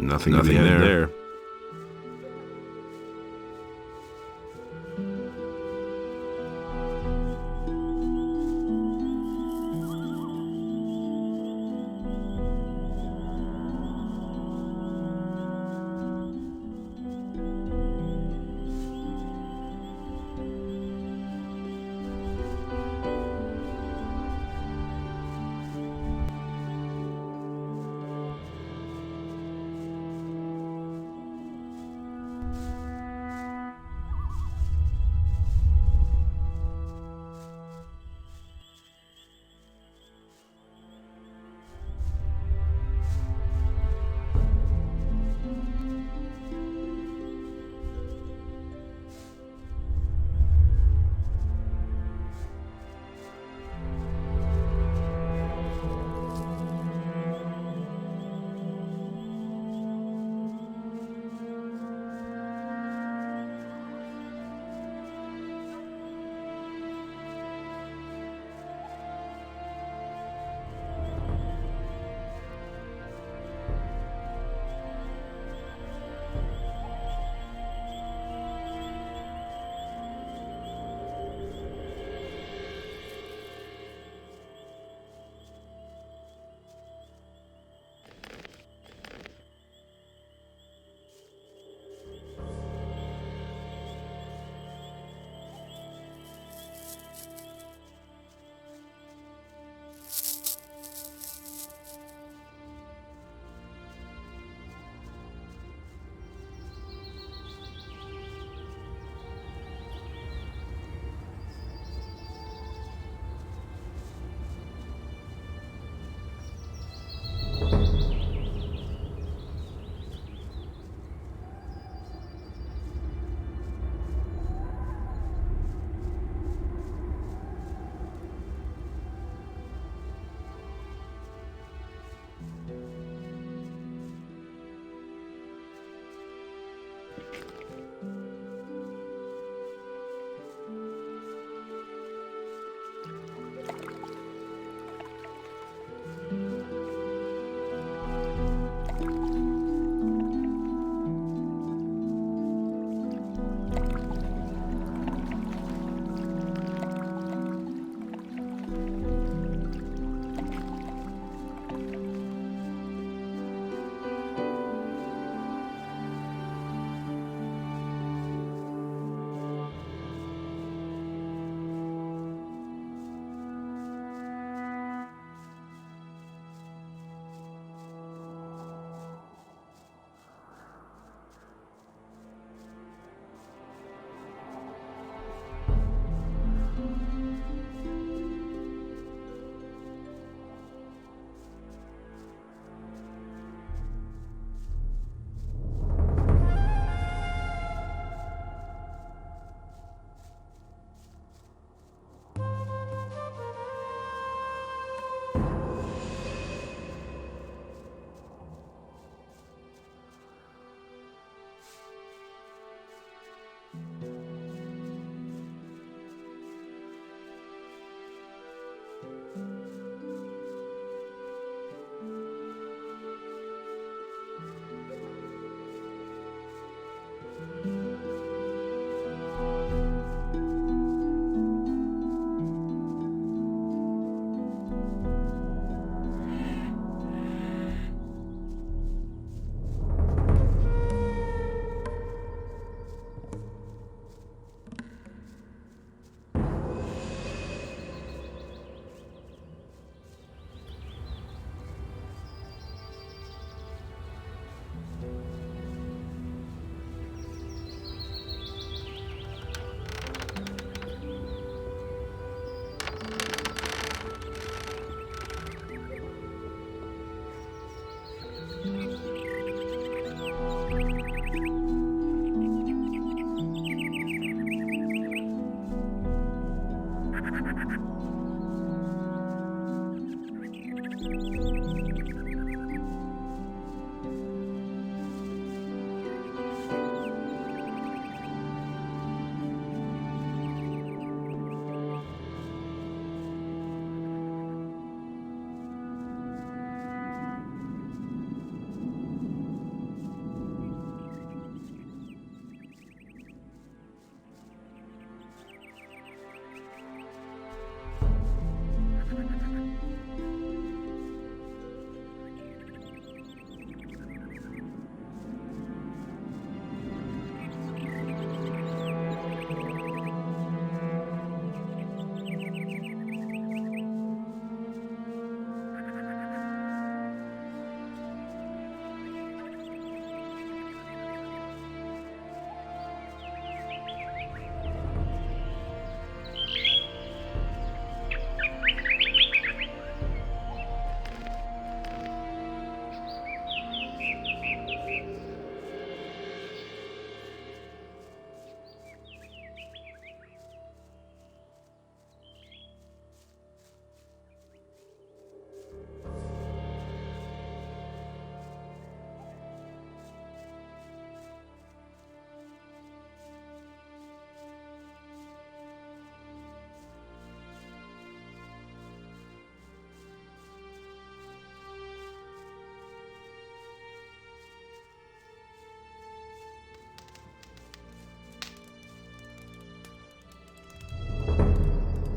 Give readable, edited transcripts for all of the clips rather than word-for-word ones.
Nothing there.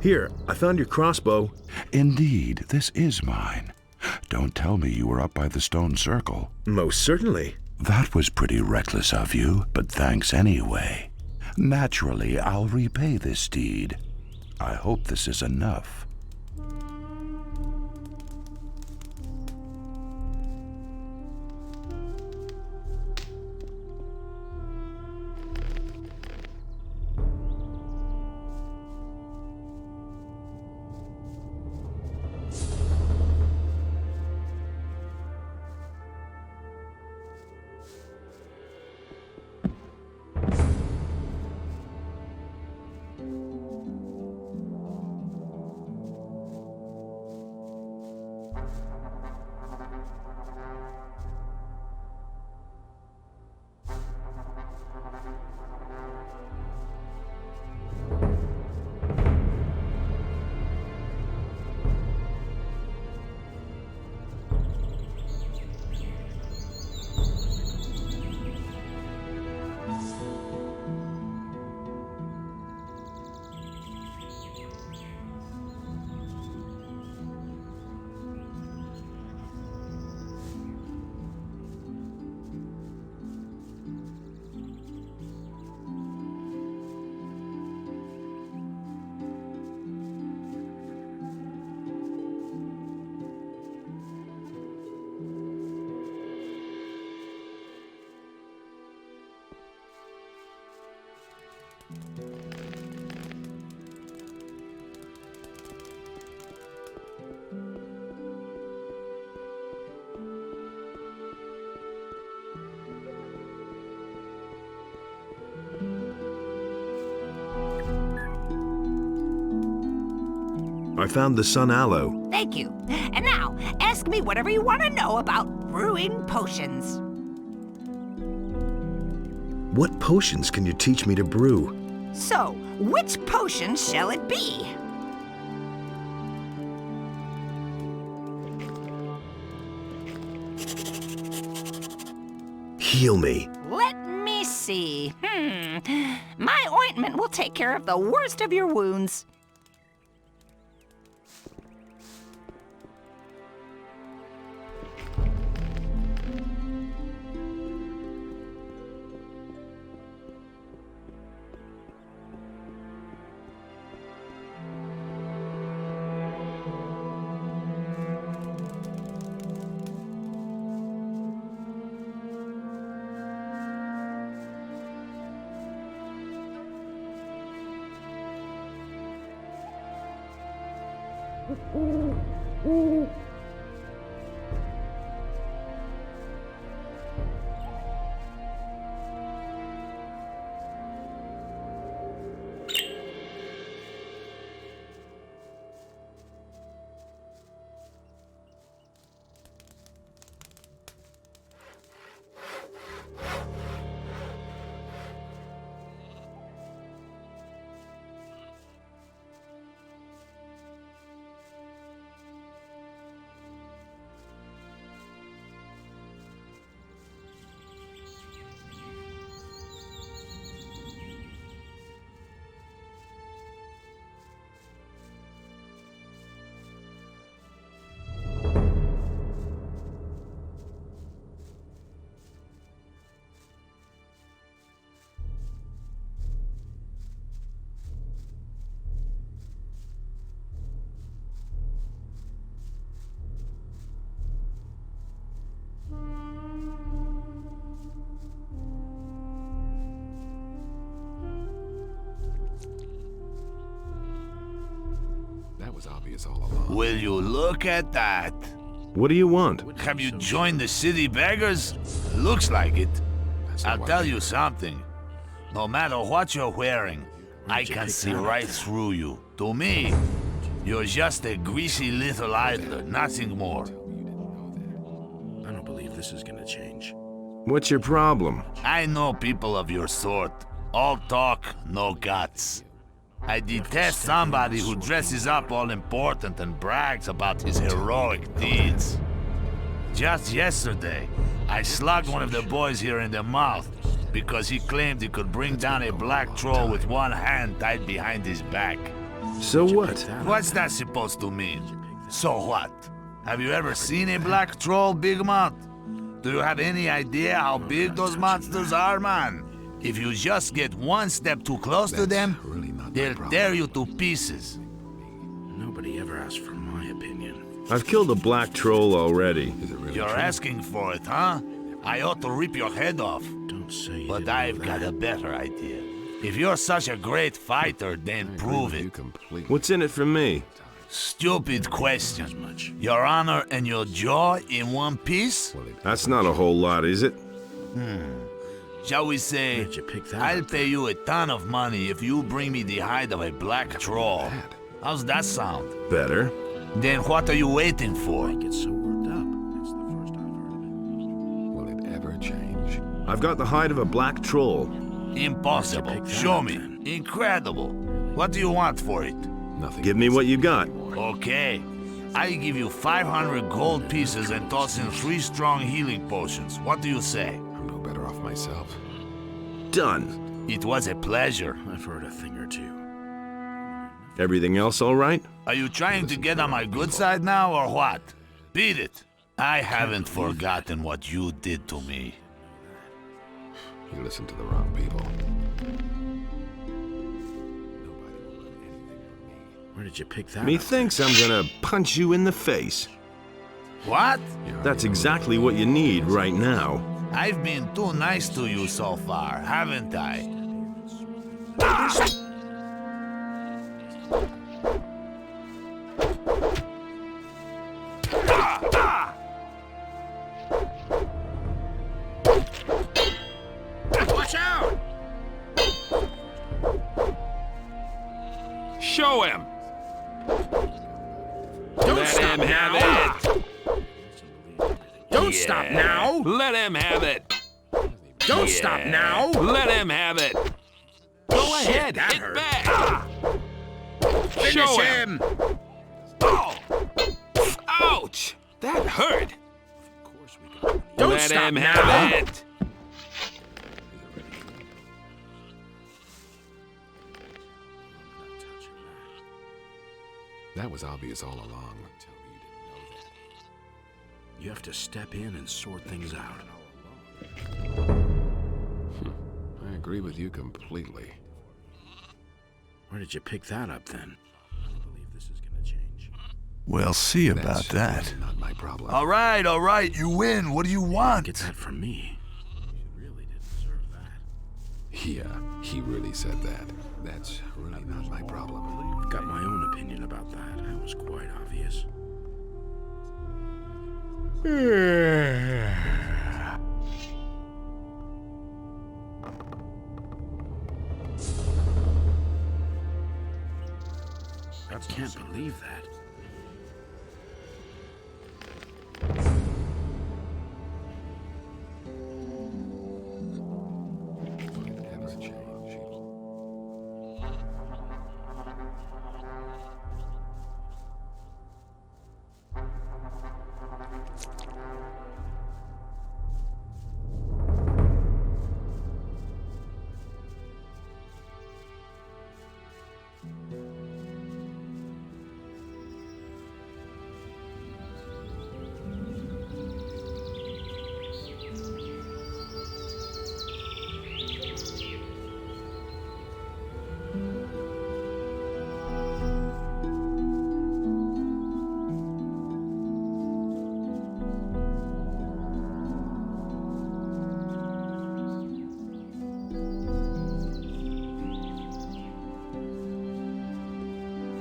Here, I found your crossbow. Indeed, this is mine. Don't tell me you were up by the stone circle. Most certainly. That was pretty reckless of you, but thanks anyway. Naturally, I'll repay this deed. I hope this is enough. I found the sun aloe. Thank you. And now, ask me whatever you want to know about brewing potions. What potions can you teach me to brew? So, which potion shall it be? Heal me. Let me see. My ointment will take care of the worst of your wounds. Was obvious all along. Will you look at that? What do you want? Have you joined the city beggars? Looks like it. I'll tell you something. No matter what you're wearing, I can see right through you. To me, you're just a greasy little idler, nothing more. I don't believe this is gonna change. What's your problem? I know people of your sort. All talk, no guts. I detest somebody who dresses up all important and brags about his heroic deeds. Just yesterday, I slugged one of the boys here in the mouth because he claimed he could bring down a black troll with one hand tied behind his back. So what? What's that supposed to mean? So what? Have you ever seen a black troll, Big Mouth? Do you have any idea how big those monsters are, man? If you just get one step too close to them, they'll tear you to pieces. Nobody ever asked for my opinion. I've killed a black troll already. You're asking for it, huh? I ought to rip your head off. Don't say you But didn't I've know got that. a better idea. If you're such a great fighter, then prove it. What's in it for me? Stupid question. Your honor and your jaw in one piece? That's not a whole lot, is it? Shall we say, Where'd you pick that I'll up? pay you a ton of money if you bring me the hide of a black troll. How's that sound? Better. Then what are you waiting for? I get so worked up. That's the first I've heard of it. Will it ever change? I've got the hide of a black troll. Impossible. Where'd you pick that Show up, me. then? Incredible. What do you want for it? Nothing. Give me what you got. Okay. I give you 500 gold pieces and toss in 3 strong healing potions. What do you say? I'm no better off myself. Done. It was a pleasure. I've heard a thing or two. Everything else all right? Are you trying to get on my good side now or what? Beat it. I haven't forgotten what you did to me. You listen to the wrong people. Where did you pick that Methinks I'm gonna punch you in the face. What? That's exactly what you need right now. I've been too nice to you so far, haven't I? Watch out! Show him! Don't Let stop him now! have it! Don't stop now! Let him have it! Don't stop now! Let him have it! Go ahead, that hit hurt. back! Finish Show him! him! Oh! Ouch! That hurt! Don't Let stop him now! have it! That was obvious all along. You have to step in and sort things out. I agree with you completely. Where did you pick that up then? I don't believe this is gonna change. We'll see about That's that. really not my problem. All right, you win. What do you want? Get that from me. You really didn't deserve that. Yeah, he really said that. That's really not my problem. I've got my own opinion about that. That was quite obvious. I can't believe that. Will it ever change?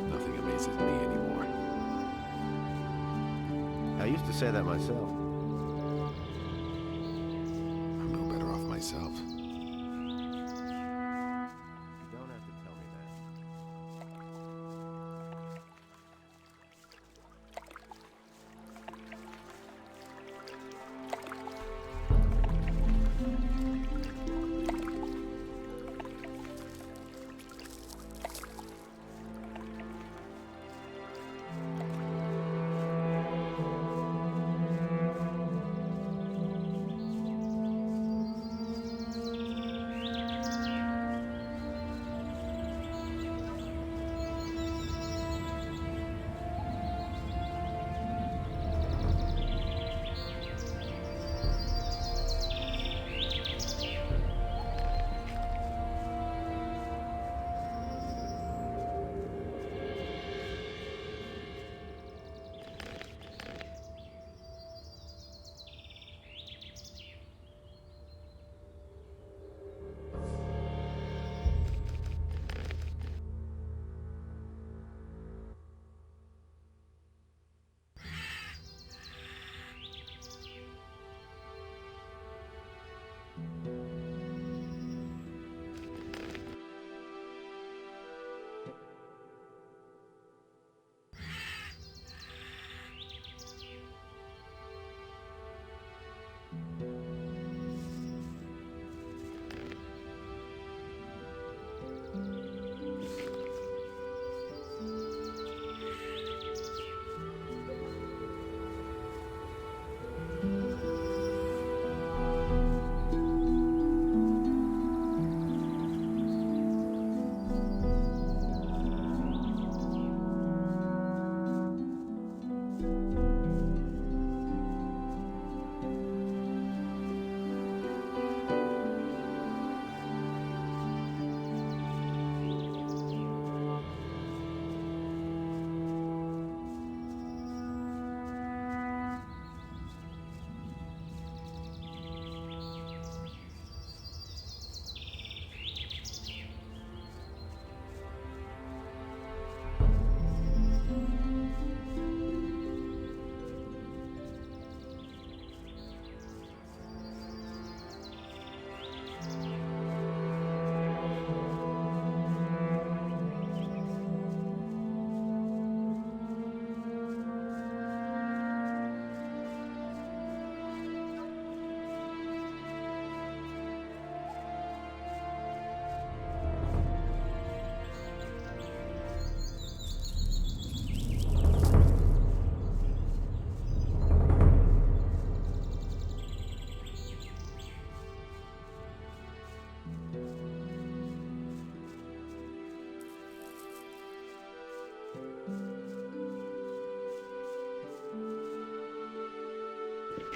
Nothing amazes me anymore. I used to say that myself. I'm no better off myself. You don't have to tell me that.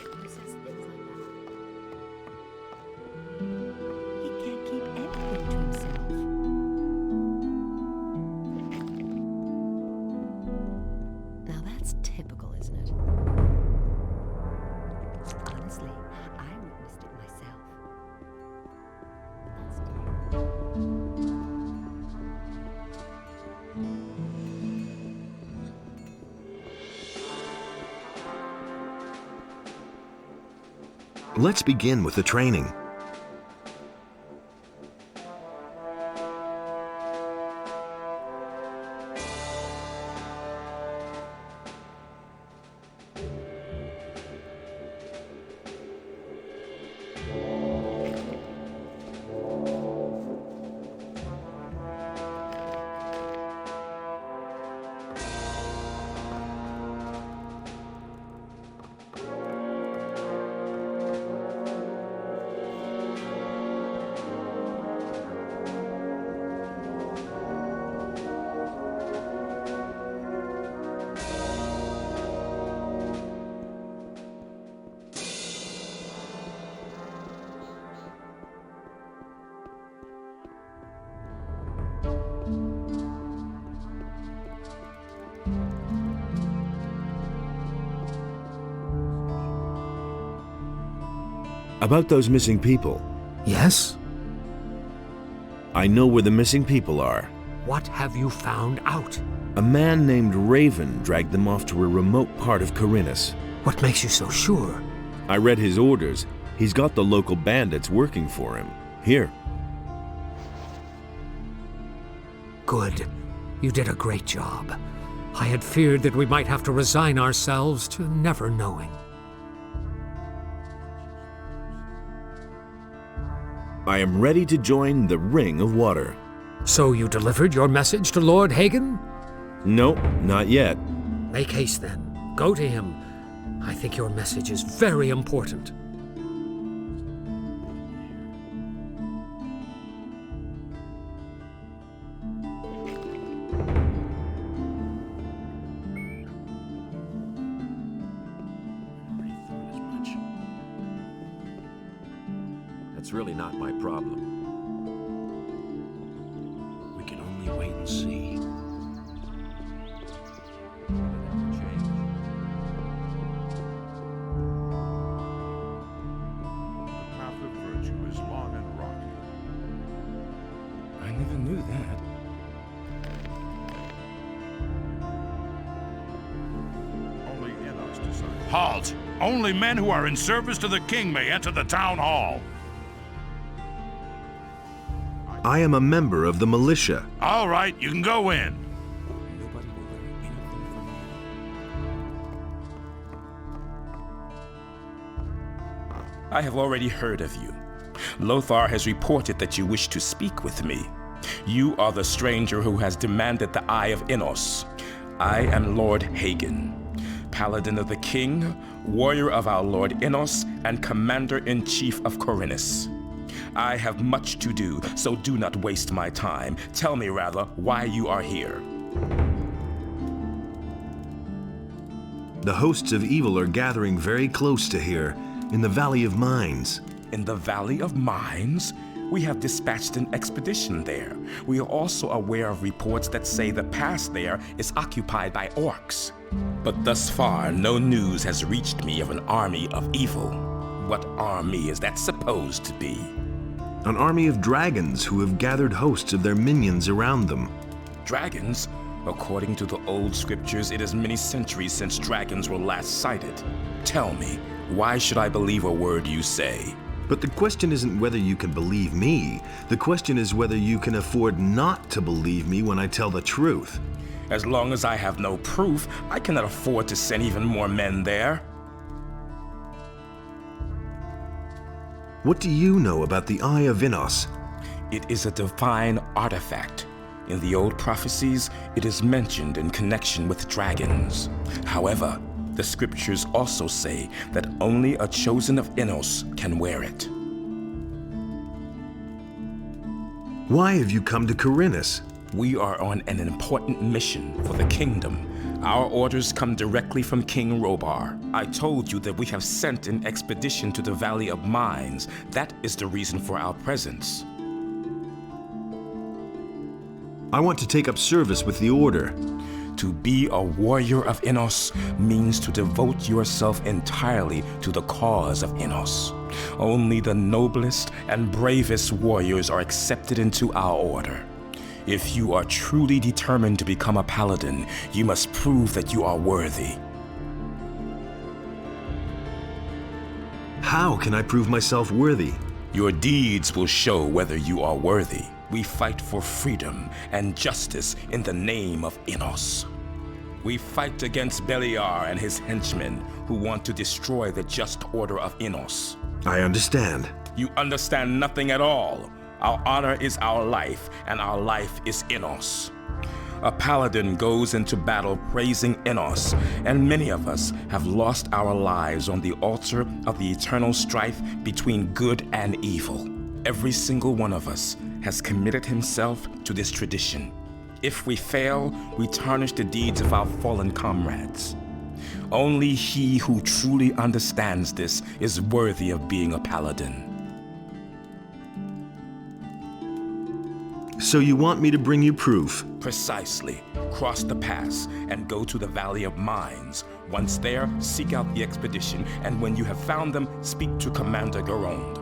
Who says things like that? He can't keep anything to himself. Now that's typical, isn't it? Honestly, I witnessed it myself. That's terrible. Let's begin with the training. About those missing people. Yes? I know where the missing people are. What have you found out? A man named Raven dragged them off to a remote part of Khorinis. What makes you so sure? I read his orders. He's got the local bandits working for him. Here. Good. You did a great job. I had feared that we might have to resign ourselves to never knowing. I am ready to join the Ring of Water. So you delivered your message to Lord Hagen? No, not yet. Make haste then. Go to him. I think your message is very important. That's really not my problem. We can only wait and see. The path of virtue is long and rocky. I never knew that. Only Enos decides. Halt! Only men who are in service to the king may enter the town hall. I am a member of the militia. All right, you can go in. Nobody will learn anything from you. I have already heard of you. Lothar has reported that you wish to speak with me. You are the stranger who has demanded the Eye of Enos. I am Lord Hagen, Paladin of the King, warrior of our Lord Enos, and Commander-in-Chief of Khorinis. I have much to do, so do not waste my time. Tell me, rather, why you are here. The hosts of evil are gathering very close to here, in the Valley of Mines. In the Valley of Mines? We have dispatched an expedition there. We are also aware of reports that say the pass there is occupied by orcs. But thus far, no news has reached me of an army of evil. What army is that supposed to be? An army of dragons who have gathered hosts of their minions around them. Dragons? According to the old scriptures, it is many centuries since dragons were last sighted. Tell me, why should I believe a word you say? But the question isn't whether you can believe me. The question is whether you can afford not to believe me when I tell the truth. As long as I have no proof, I cannot afford to send even more men there. What do you know about the Eye of Enos? It is a divine artifact. In the old prophecies, it is mentioned in connection with dragons. However, the scriptures also say that only a chosen of Enos can wear it. Why have you come to Khorinis? We are on an important mission for the kingdom. Our orders come directly from King Robar. I told you that we have sent an expedition to the Valley of Mines. That is the reason for our presence. I want to take up service with the Order. To be a warrior of Innos means to devote yourself entirely to the cause of Innos. Only the noblest and bravest warriors are accepted into our order. If you are truly determined to become a paladin, you must prove that you are worthy. How can I prove myself worthy? Your deeds will show whether you are worthy. We fight for freedom and justice in the name of Innos. We fight against Beliar and his henchmen who want to destroy the just order of Innos. I understand. You understand nothing at all. Our honor is our life, and our life is Innos. A paladin goes into battle praising Innos, and many of us have lost our lives on the altar of the eternal strife between good and evil. Every single one of us has committed himself to this tradition. If we fail, we tarnish the deeds of our fallen comrades. Only he who truly understands this is worthy of being a paladin. So you want me to bring you proof? Precisely. Cross the pass and go to the Valley of Mines. Once there, seek out the expedition, and when you have found them, speak to Commander Garond.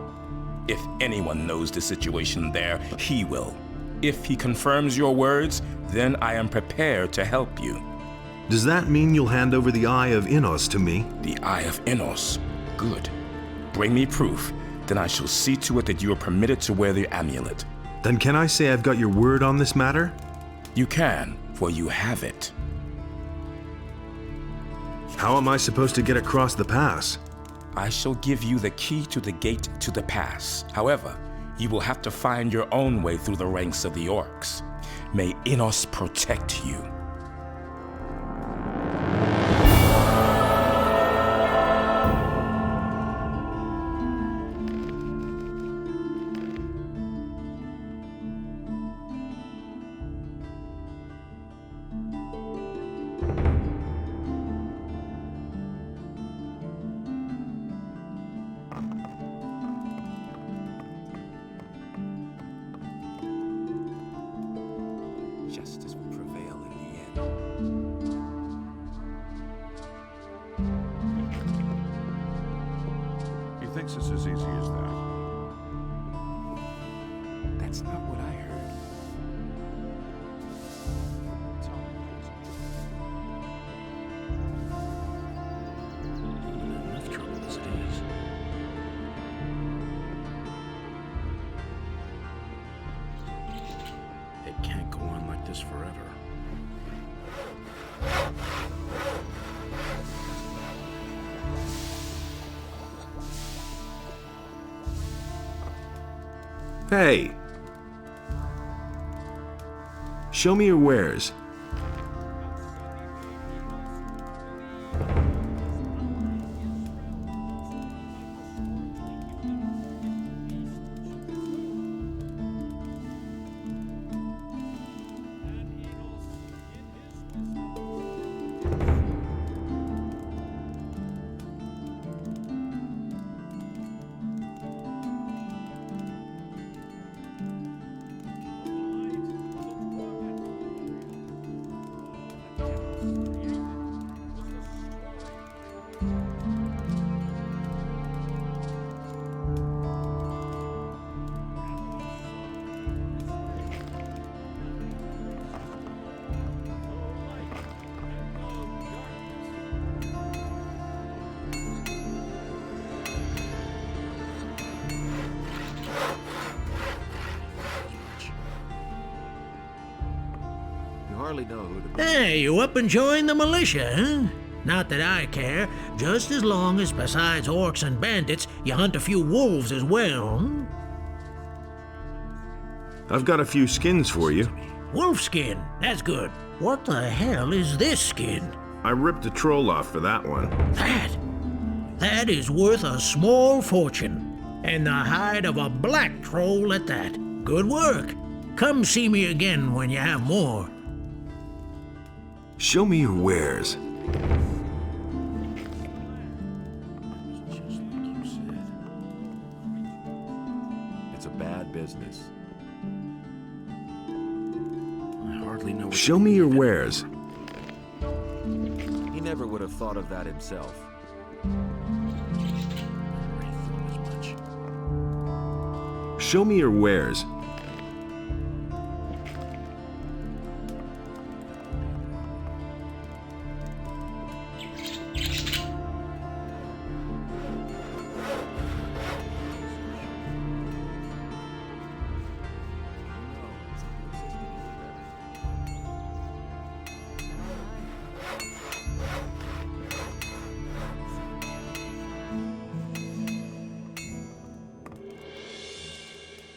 If anyone knows the situation there, he will. If he confirms your words, then I am prepared to help you. Does that mean you'll hand over the Eye of Innos to me? The Eye of Innos? Good. Bring me proof, then I shall see to it that you are permitted to wear the amulet. Then can I say I've got your word on this matter? You can, for you have it. How am I supposed to get across the pass? I shall give you the key to the gate to the pass. However, you will have to find your own way through the ranks of the orcs. May Innos protect you. Justice will prevail in the end. He thinks it's as easy as that. That's not what I heard. I'm in enough trouble as it is. It can't go on like this forever. Hey! Show me your wares. Hardly know who to... Hey, you up and join the militia, huh? Not that I care, just as long as besides orcs and bandits, you hunt a few wolves as well, hmm? I've got a few skins for you. Wolf skin, that's good. What the hell is this skin? I ripped a troll off for that one. That is worth a small fortune. And the hide of a black troll at that. Good work. Come see me again when you have more. Show me your wares. Just like you said. It's a bad business. I hardly know what Show to me your believe wares. He never would have thought of that himself. I already thought as much. Show me your wares.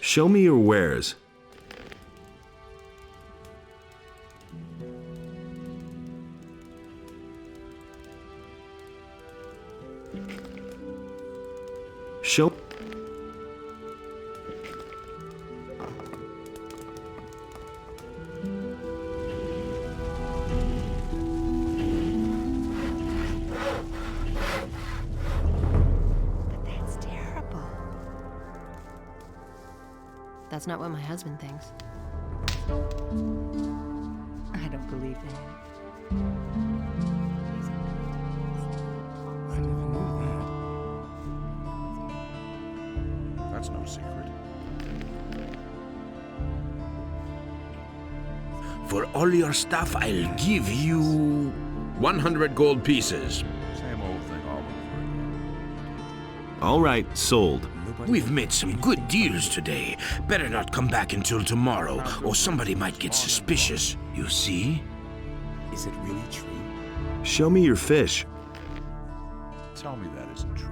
Show me your wares. Show. That's terrible. That's not what my husband thinks. I don't believe that. I never knew that. That's no secret. For all your stuff, I'll give you 100 gold pieces. Same old thing all over again. All right, sold. We've made some good deals today. Better not come back until tomorrow, or somebody might get suspicious. You see? Is it really true? Show me your fish. Tell me that isn't true.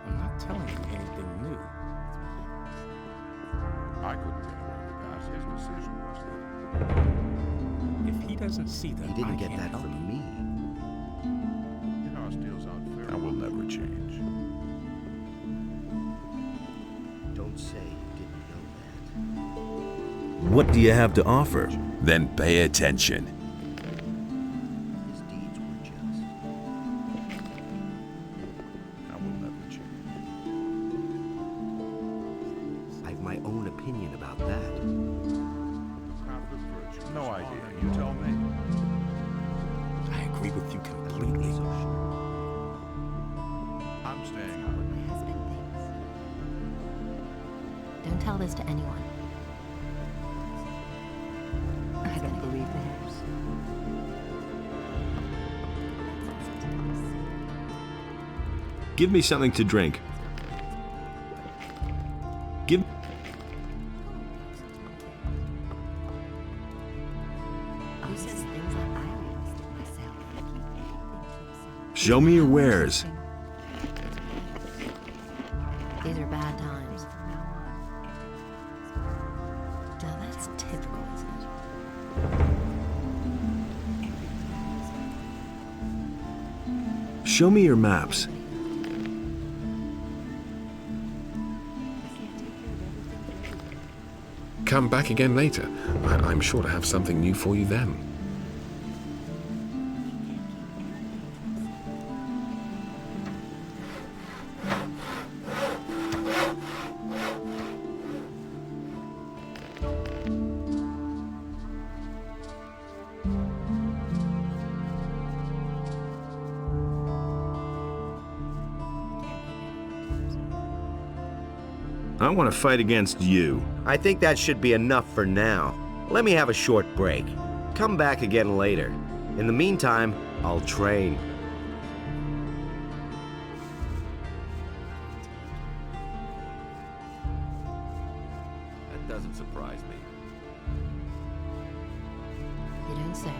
I'm not telling you anything new. I couldn't get away with that. His decision was that. If he doesn't see that, You didn't I get can't that help from him. me. You know, steel's unfair. That will never change. Don't say you didn't know that. What do you have to offer? Then pay attention. His deeds were just. That will never change. I've my own opinion about that. Path of virtue. No idea. You tell me. I agree with you completely. I'm staying What out. my husband thinks. Don't tell this to anyone. I don't believe that. Give me something to drink. Give. Who says things like I realized it myself? Show me your wares. These are bad times. Now that's typical, isn't it? Show me your maps. Come back again later. I'm sure to have something new for you then. I want to fight against you. I think that should be enough for now. Let me have a short break. Come back again later. In the meantime, I'll train. That doesn't surprise me. You don't say.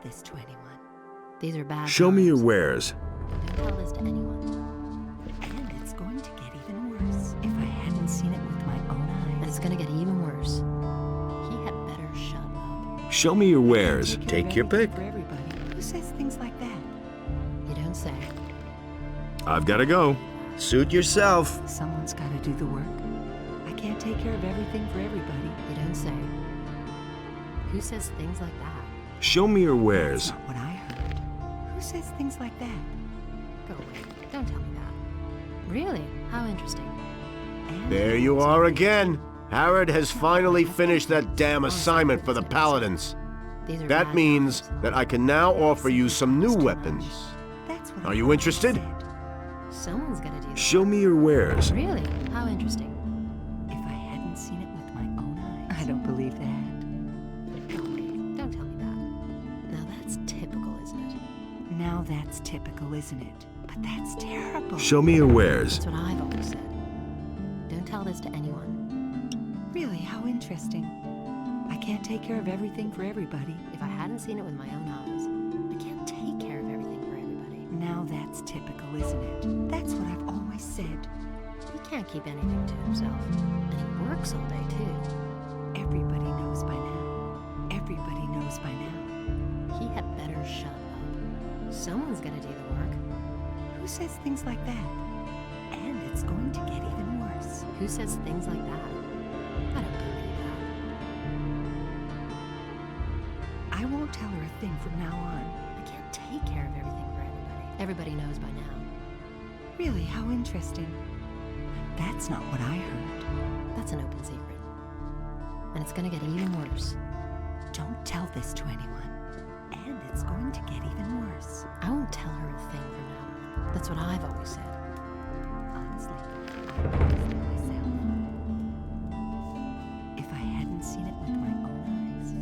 tell this to anyone. These are bad Show me your times. wares. Don't tell this to anyone. And it's going to get even worse if I hadn't seen it with my own eyes. And it's gonna get even worse. He had better shut up. Show me your wares. Take your pick. For everybody. Who says things like that? You don't say. I've got to go. Suit yourself. Someone's got to do the work. I can't take care of everything for everybody. You don't say. Who says things like that? Show me your wares. What I heard. Who says things like that? Go away. Don't tell me that. Really? How interesting. And There you are again. Harrod has finally finished that damn assignment for the Paladins. These are That bad means times. that I can now offer you some new weapons. That's what Are you interested? Someone's gonna do that. Show me your wares. Really? How interesting. If I hadn't seen it with my own eyes. I don't believe that. Go away. Don't tell me that. Now that's typical, isn't it? Now that's typical, isn't it? But that's terrible. Show me your wares. That's what I've always said. Don't tell this to anyone. Really, how interesting. I can't take care of everything for everybody. If I hadn't seen it with my own eyes, I can't take care of everything for everybody. Now that's typical, isn't it? That's what I've always said. He can't keep anything to himself. And he works all day, too. Everybody knows by now. Everybody knows by now. He had better shut up. Someone's gonna do the work. Who says things like that? And it's going to get even worse. Who says things like that? I don't believe that. I won't tell her a thing from now on. I can't take care of everything for everybody. Everybody knows by now. Really, how interesting. That's not what I heard. That's an open secret. And it's gonna get even worse. Don't tell this to anyone. And it's going to get even worse. I won't tell her a thing from now on. That's what I've always said. Honestly, I promised it myself. If I hadn't seen it with my own eyes.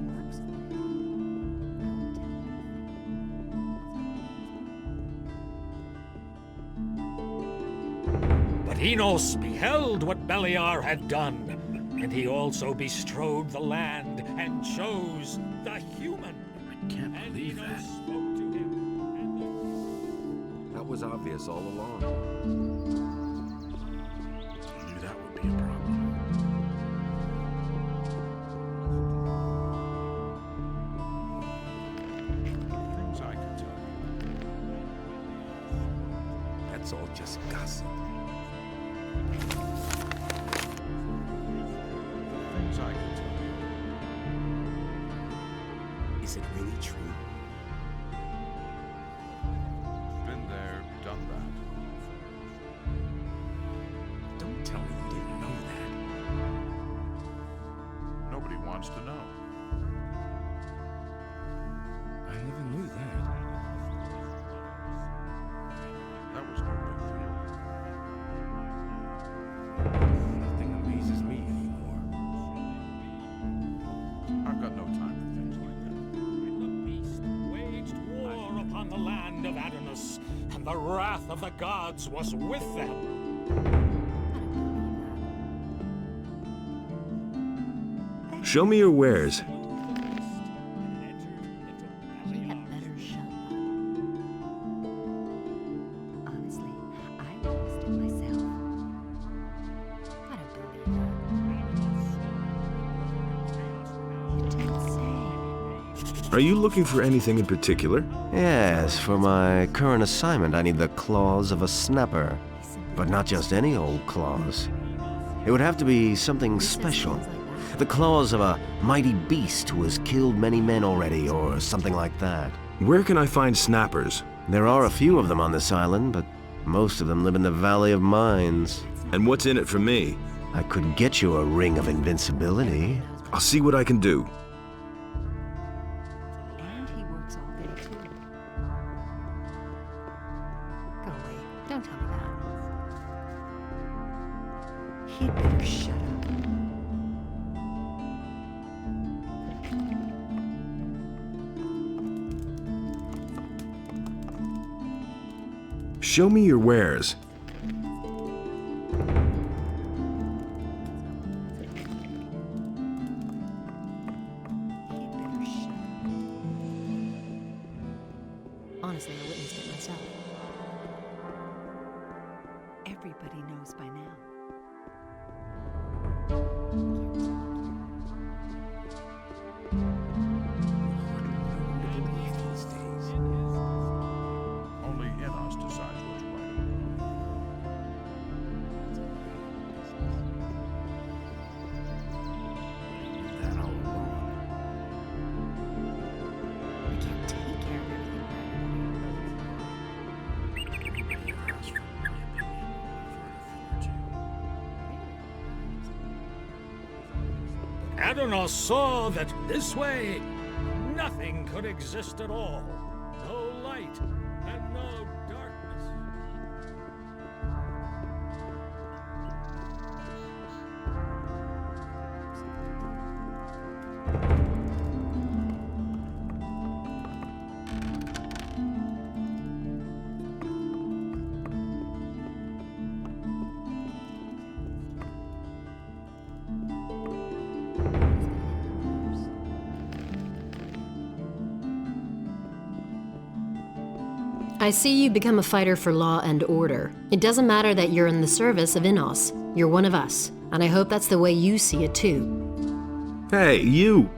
But Enos beheld what Beliar had done, and he also bestrode the land and chose the human. I can't believe that. Spoke to him, That was obvious all along. I knew that would be a problem. Things I could tell you. That's all just gossip. Things I could tell you. Is it really true? Been there, done that. Don't tell me you didn't know that. Nobody wants to know. I never knew that. That was no big deal. Nothing amazes me anymore. I've got no time for things like that. the beast waged war upon the land of Adonis, and the wrath of the gods was with them. Show me your wares. He had better shut up. Honestly, I promised it myself. I don't believe that. You didn't say. Are you looking for anything in particular? Yes, for my current assignment, I need the claws of a snapper. But not just any old claws. It would have to be something special. The claws of a mighty beast who has killed many men already, or something like that. Where can I find snappers? There are a few of them on this island, but most of them live in the Valley of Mines. And what's in it for me? I could get you a ring of invincibility. I'll see what I can do. And he works all day, too. Go away. Don't tell me that. He'd better shut up. Show me your wares. He'd better shut up. Honestly, I witnessed it myself. Everybody knows by now. Only Enos decides what's right. That all alone. I can't take care of everything. Adonos saw that this way, nothing could exist at all. No light and no darkness. I see you become a fighter for law and order. It doesn't matter that you're in the service of Innos. You're one of us, and I hope that's the way you see it too. Hey, you!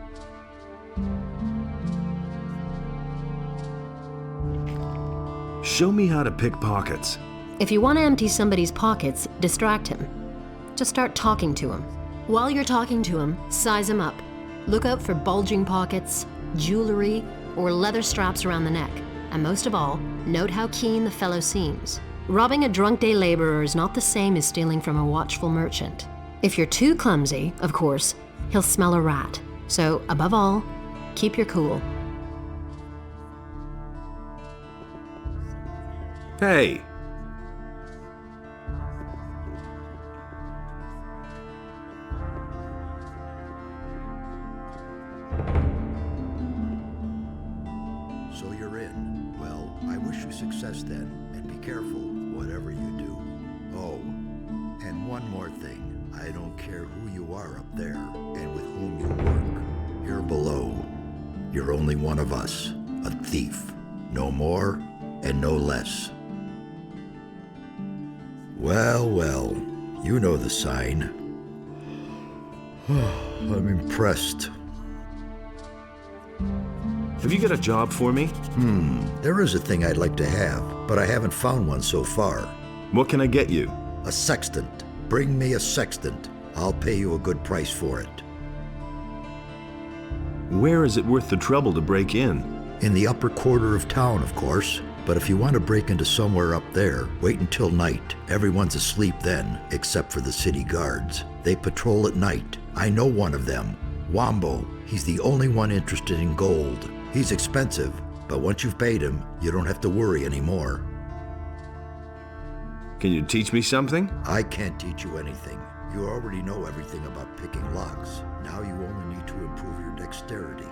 Show me how to pick pockets. If you want to empty somebody's pockets, distract him. Just start talking to him. While you're talking to him, size him up. Look out for bulging pockets, jewelry, or leather straps around the neck. And most of all, note how keen the fellow seems. Robbing a drunk day laborer is not the same as stealing from a watchful merchant. If you're too clumsy, of course, he'll smell a rat. So, above all, keep your cool. Hey! So you're in. Well, I wish you success then, and be careful, whatever you do. Oh, and one more thing. I don't care who you are up there, and with whom you work. Here below, you're only one of us, a thief. No more, and no less. Well, well, you know the sign. I'm impressed. Have you got a job for me? There is a thing I'd like to have, but I haven't found one so far. What can I get you? A sextant. Bring me a sextant. I'll pay you a good price for it. Where is it worth the trouble to break in? In the upper quarter of town, of course. But if you want to break into somewhere up there, wait until night. Everyone's asleep then, except for the city guards. They patrol at night. I know one of them. Wombo. He's the only one interested in gold. He's expensive, but once you've paid him, you don't have to worry anymore. Can you teach me something? I can't teach you anything. You already know everything about picking locks. Now you only need to improve your dexterity.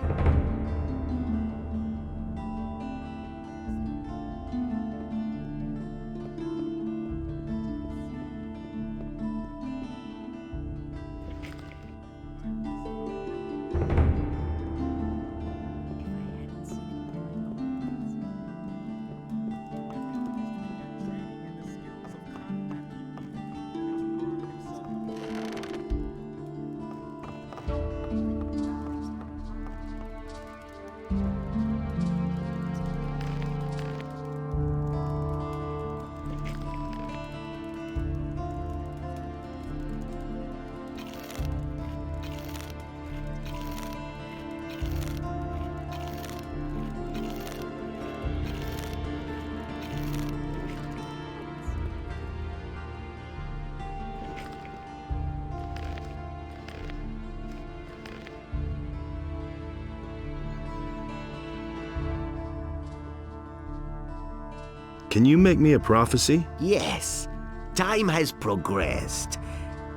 Can you make me a prophecy? Yes. Time has progressed,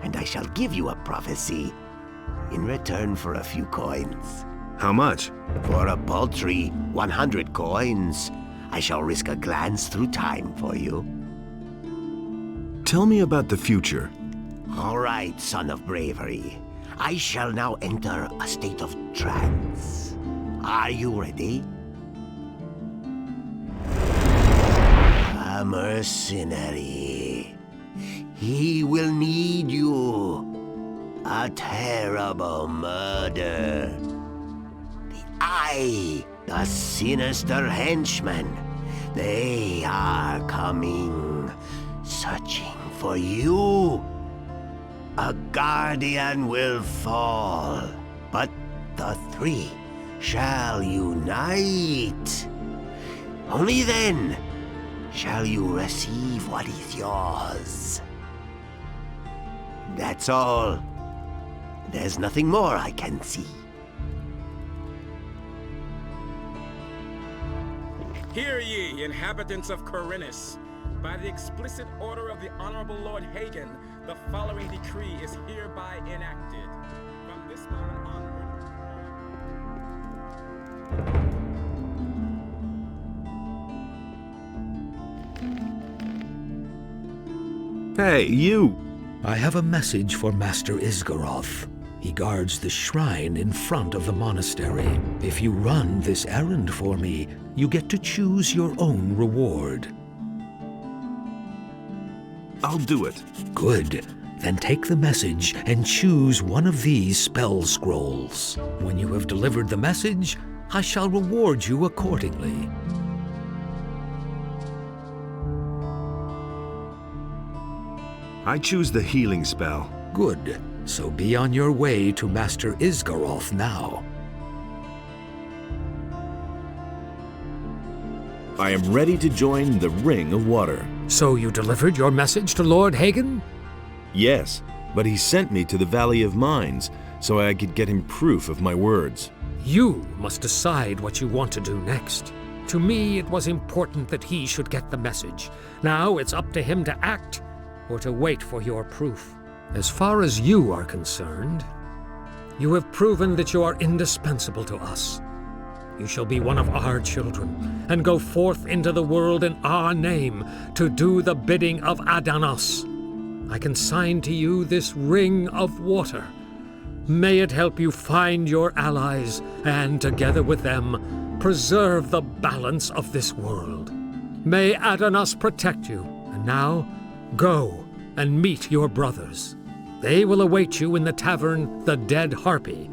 and I shall give you a prophecy in return for a few coins. How much? For a paltry 100 coins, I shall risk a glance through time for you. Tell me about the future. All right, son of bravery. I shall now enter a state of trance. Are you ready? a mercenary. He will need you. A terrible murder. The sinister henchmen, they are coming, searching for you. A guardian will fall, but the three shall unite. Only then shall you receive what is yours. That's all. There's nothing more I can see. Hear ye, inhabitants of Khorinis. By the explicit order of the Honorable Lord Hagen, the following decree is hereby enacted. From this moment onward... Hey, you! I have a message for Master Isgaroth. He guards the shrine in front of the monastery. If you run this errand for me, you get to choose your own reward. I'll do it. Good. Then take the message and choose one of these spell scrolls. When you have delivered the message, I shall reward you accordingly. I choose the healing spell. Good. So be on your way to Master Isgaroth now. I am ready to join the Ring of Water. So you delivered your message to Lord Hagen? Yes, but he sent me to the Valley of Mines so I could get him proof of my words. You must decide what you want to do next. To me, it was important that he should get the message. Now it's up to him to act, or to wait for your proof. As far as you are concerned, you have proven that you are indispensable to us. You shall be one of our children, and go forth into the world in our name to do the bidding of Adanos. I consign to you this Ring of Water. May it help you find your allies, and together with them, preserve the balance of this world. May Adanos protect you, and now, go and meet your brothers. They will await you in the tavern, the Dead Harpy,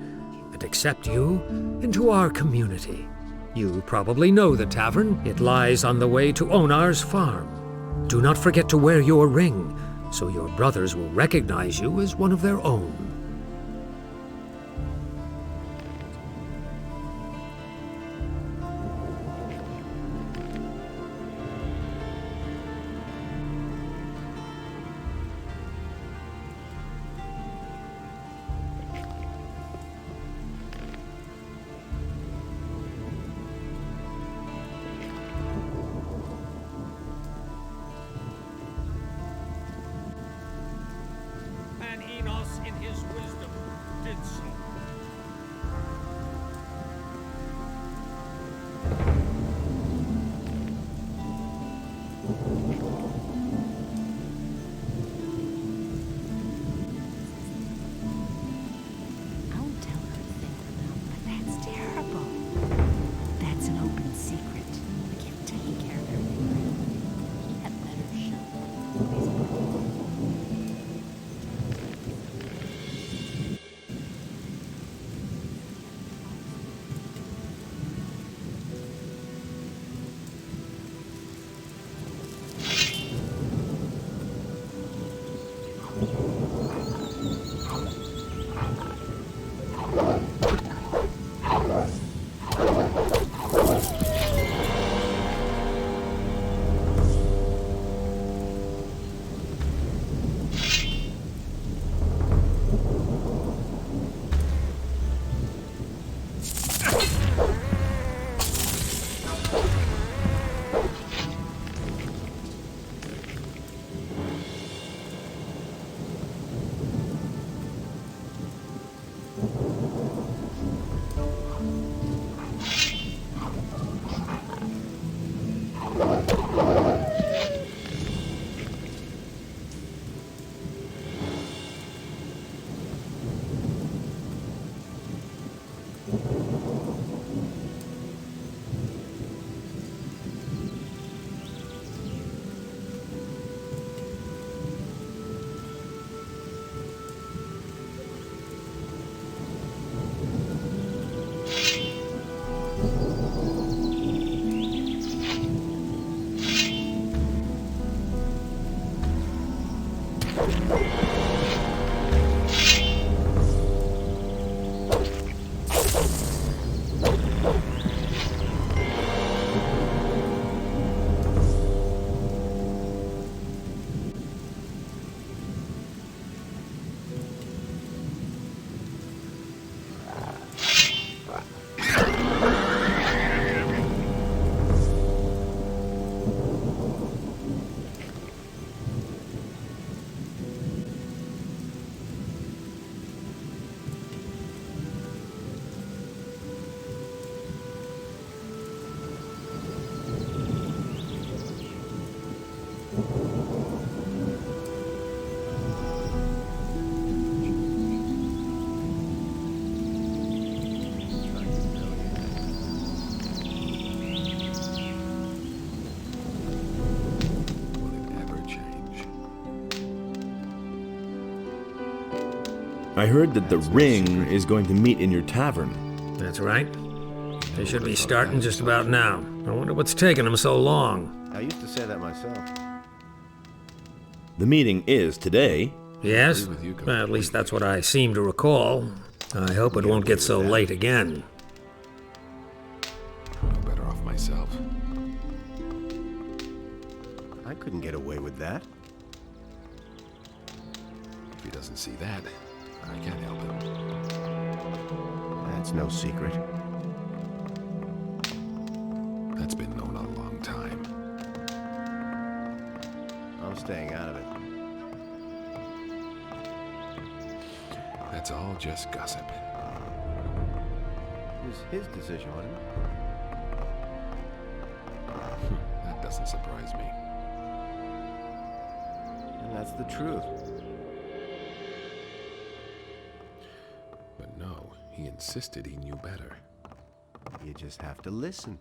and accept you into our community. You probably know the tavern. It lies on the way to Onar's farm. Do not forget to wear your ring, so your brothers will recognize you as one of their own. In his I heard that the ring is going to meet in your tavern. That's right. They should be starting just about now. I wonder what's taking them so long. I used to say that myself. The meeting is today. Yes? Well, at least that's what I seem to recall. I hope it won't get so late again. I'm better off myself. I couldn't get away with that. If he doesn't see that, I can't help him. That's no secret. That's been known a long time. I'm staying out of it. That's all just gossip. It was his decision, wasn't it? That doesn't surprise me. And that's the truth. But no, he insisted he knew better. You just have to listen.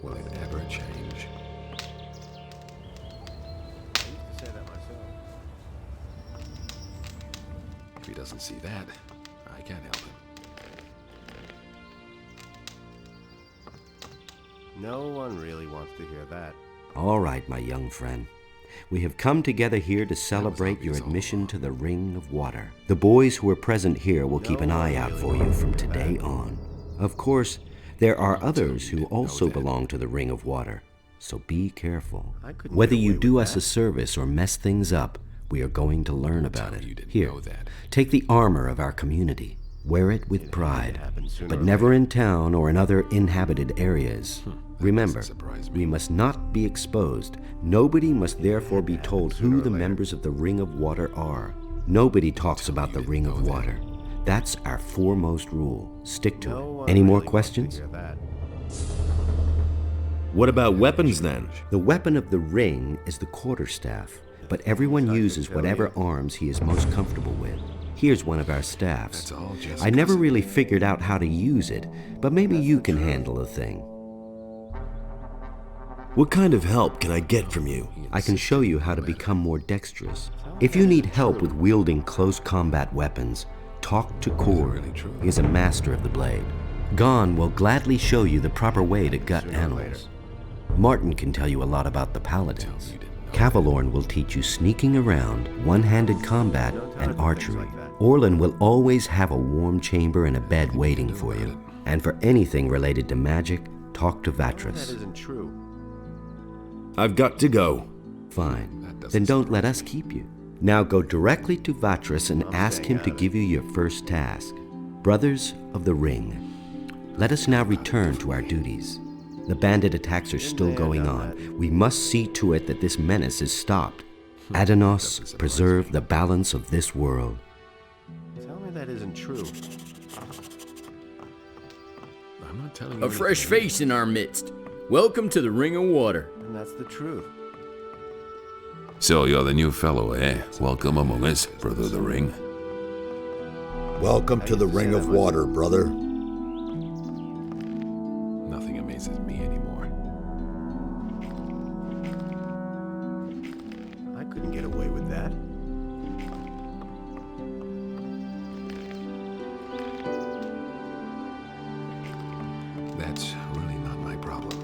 Will it ever change? I used to say that myself. If he doesn't see that, I can't help him. No one really wants to hear that. All right, my young friend. We have come together here to celebrate your admission to the Ring of Water. The boys who are present here will keep an eye out for you from today on. Of course, there are others who also belong to the Ring of Water, so be careful. Whether you do us a service or mess things up, we are going to learn about it. Here, take the armor of our community. Wear it with pride, but never in town or in other inhabited areas. Remember, we must not be exposed. Nobody must therefore be told who the members of the Ring of Water are. Nobody talks about the Ring of Water. That's our foremost rule. Stick to it. Any more questions? What about weapons then? The weapon of the ring is the quarterstaff, but everyone uses whatever arms he is most comfortable with. Here's one of our staffs. I never really figured out how to use it, but maybe you can handle the thing. What kind of help can I get from you? I can show you how to become more dexterous. If you need help with wielding close combat weapons, talk to Khor. He is a master of the blade. Gon will gladly show you the proper way to gut animals. Martin can tell you a lot about the paladins. Cavalorn will teach you sneaking around, one-handed combat, and archery. Orlin will always have a warm chamber and a bed waiting for you. And for anything related to magic, talk to Vatras. That isn't true. I've got to go. Fine. Then don't let us keep you. Now go directly to Vatras and ask him to give you your first task. Brothers of the Ring, let us now return to our duties. The bandit attacks are still going on. We must see to it that this menace is stopped. Adanos, preserve the balance of this world. Tell me that isn't true. I'm not telling you. A fresh face in our midst. Welcome to the Ring of Water. And that's the truth. So you're the new fellow, eh? Welcome among us, brother of the ring. Welcome to the Ring of Water, brother. Nothing amazes me anymore. I couldn't get away with that. That's really not my problem.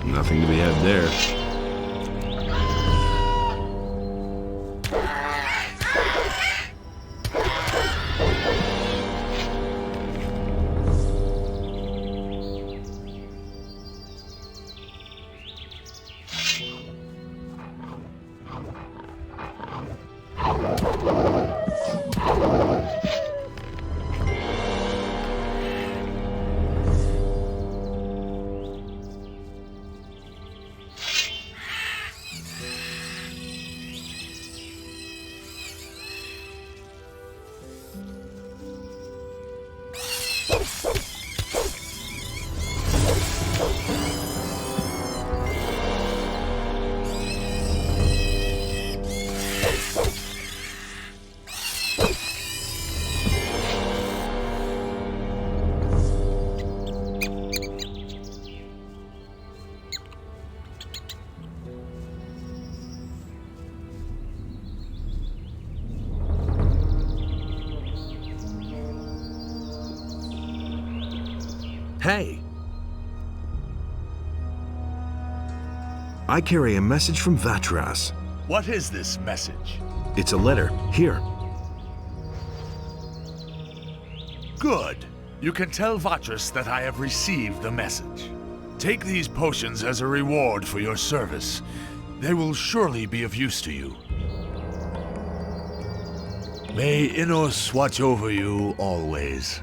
Nothing to be had there. Hey! I carry a message from Vatras. What is this message? It's a letter. Here. Good. You can tell Vatras that I have received the message. Take these potions as a reward for your service. They will surely be of use to you. May Innos watch over you always.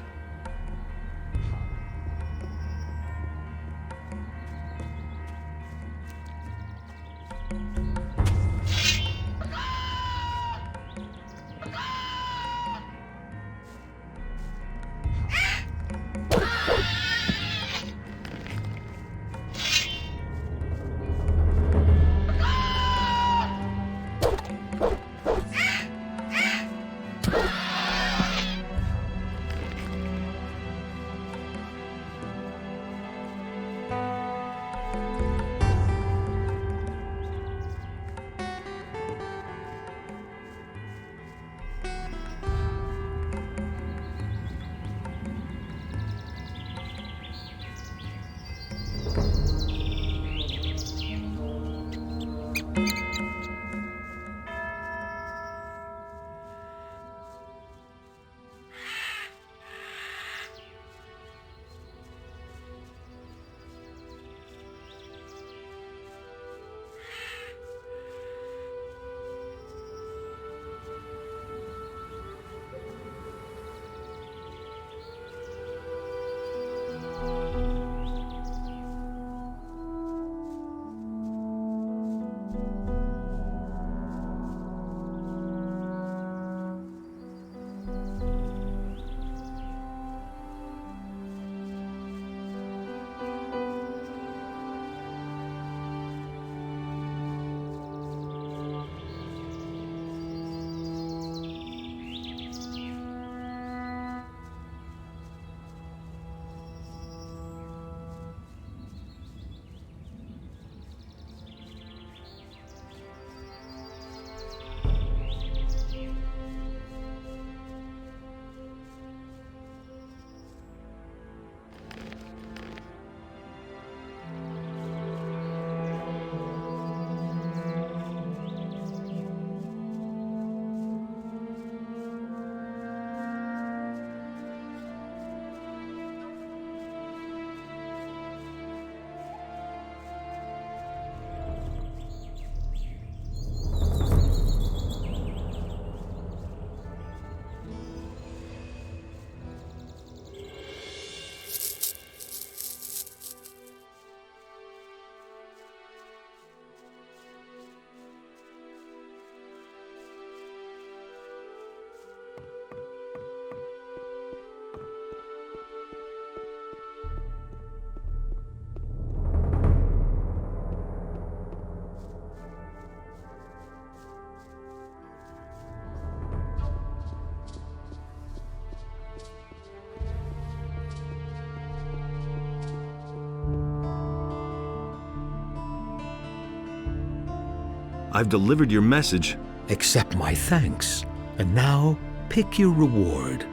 I've delivered your message. Accept my thanks. And now, pick your reward.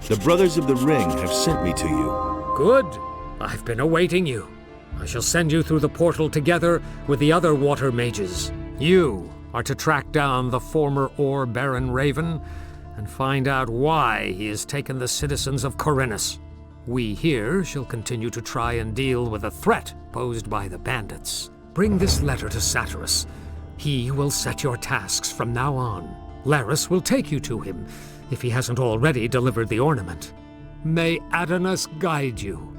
The Brothers of the Ring have sent me to you. Good. I've been awaiting you. I shall send you through the portal together with the other water mages. You are to track down the former Ore Baron Raven and find out why he has taken the citizens of Khorinis. We here shall continue to try and deal with the threat posed by the bandits. Bring this letter to Satyrus. He will set your tasks from now on. Laris will take you to him, if he hasn't already delivered the ornament. May Adonis guide you.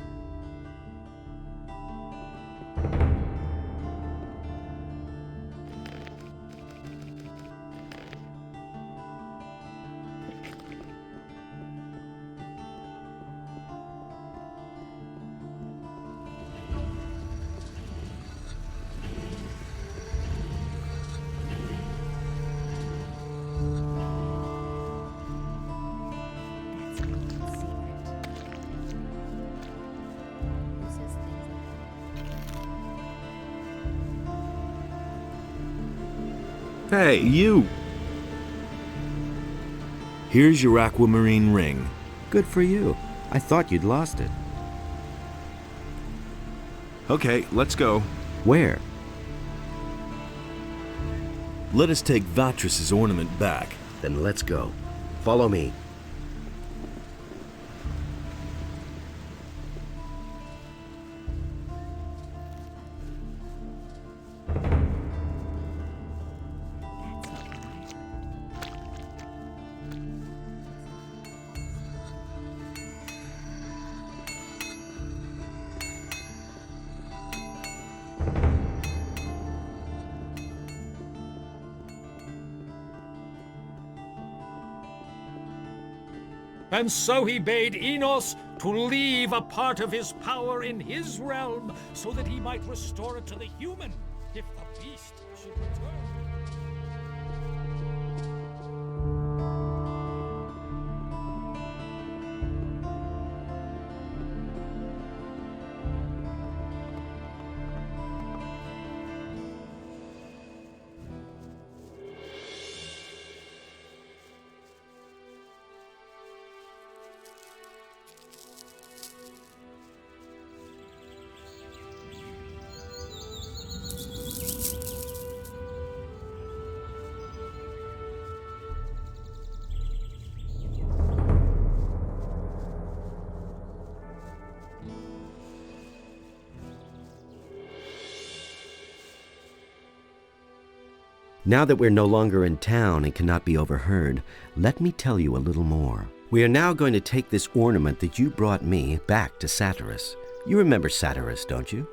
Hey, you! Here's your aquamarine ring. Good for you. I thought you'd lost it. Okay, let's go. Where? Let us take Vatris's ornament back. Then let's go. Follow me. And so he bade Enos to leave a part of his power in his realm so that he might restore it to the human if the beast should return. Now that we're no longer in town and cannot be overheard, let me tell you a little more. We are now going to take this ornament that you brought me back to Satyrus. You remember Satyrus, don't you?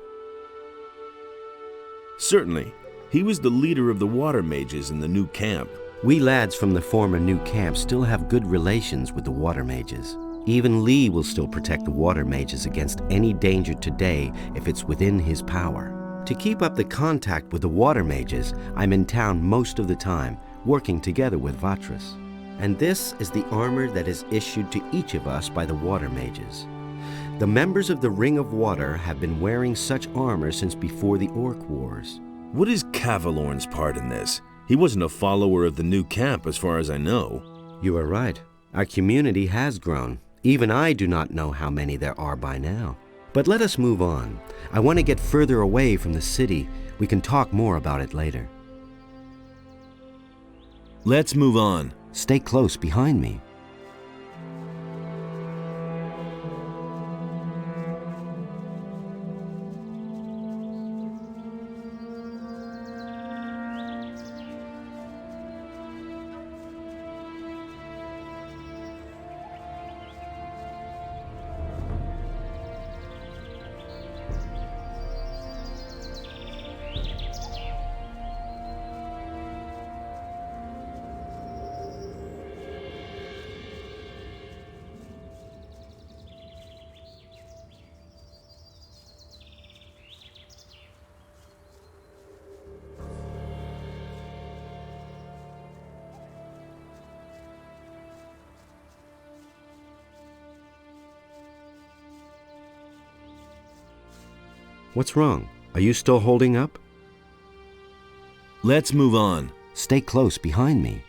Certainly. He was the leader of the water mages in the new camp. We lads from the former new camp still have good relations with the water mages. Even Lee will still protect the water mages against any danger today if it's within his power. To keep up the contact with the water mages, I'm in town most of the time, working together with Vatris. And this is the armor that is issued to each of us by the water mages. The members of the Ring of Water have been wearing such armor since before the Orc Wars. What is Cavalorn's part in this? He wasn't a follower of the new camp as far as I know. You are right. Our community has grown. Even I do not know how many there are by now. But let us move on. I want to get further away from the city. We can talk more about it later. Let's move on. Stay close behind me. What's wrong? Are you still holding up? Let's move on. Stay close behind me.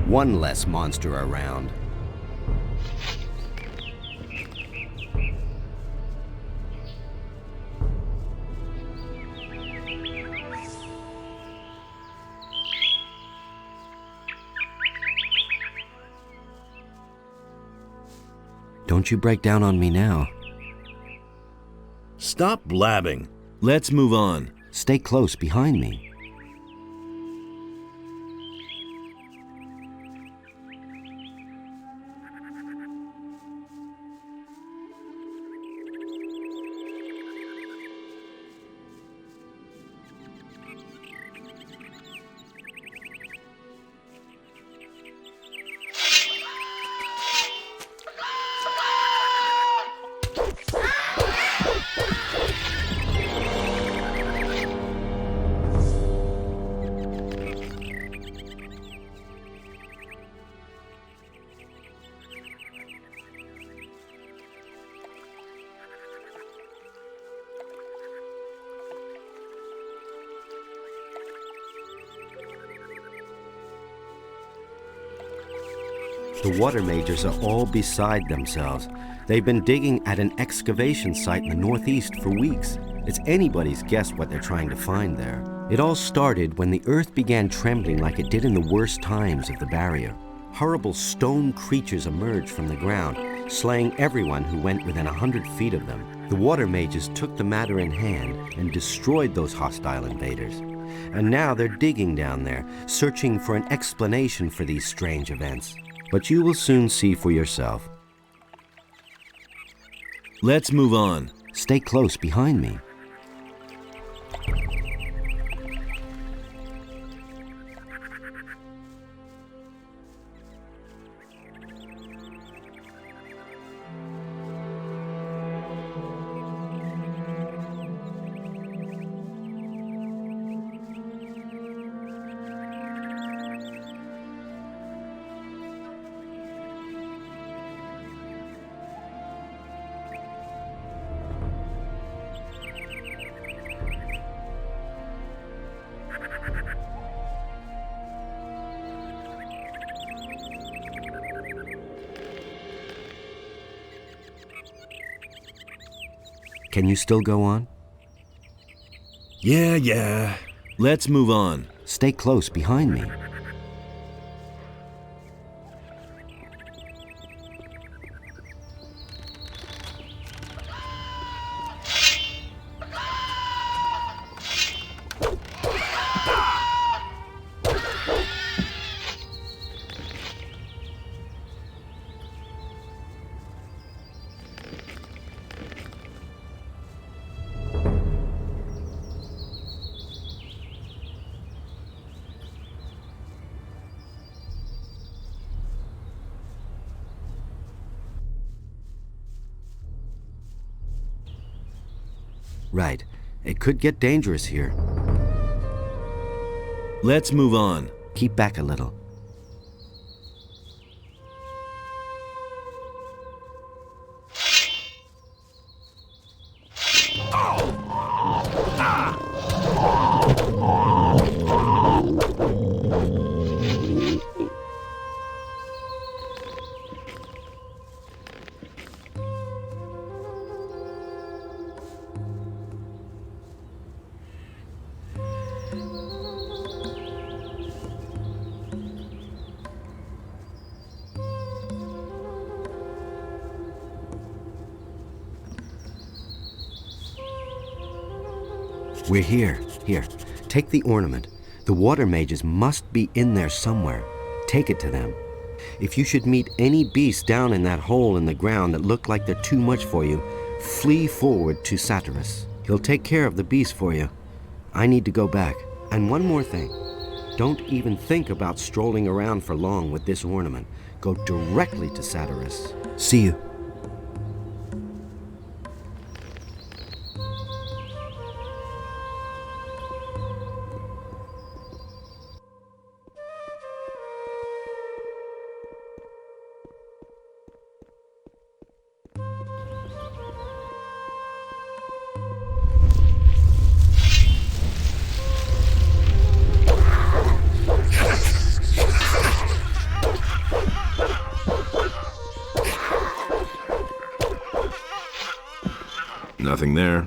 One less monster around. Don't you break down on me now. Stop blabbing. Let's move on. Stay close behind me. The water mages are all beside themselves. They've been digging at an excavation site in the northeast for weeks. It's anybody's guess what they're trying to find there. It all started when the earth began trembling like it did in the worst times of the barrier. Horrible stone creatures emerged from the ground, slaying everyone who went within 100 feet of them. The water mages took the matter in hand and destroyed those hostile invaders. And now they're digging down there, searching for an explanation for these strange events. But you will soon see for yourself. Let's move on. Stay close behind me. Can you still go on? Yeah. Let's move on. Stay close behind me. Right. It could get dangerous here. Let's move on. Keep back a little. We're here. Here, take the ornament. The water mages must be in there somewhere. Take it to them. If you should meet any beasts down in that hole in the ground that look like they're too much for you, flee forward to Satyrus. He'll take care of the beast for you. I need to go back. And one more thing. Don't even think about strolling around for long with this ornament. Go directly to Satyrus. See you. Nothing there.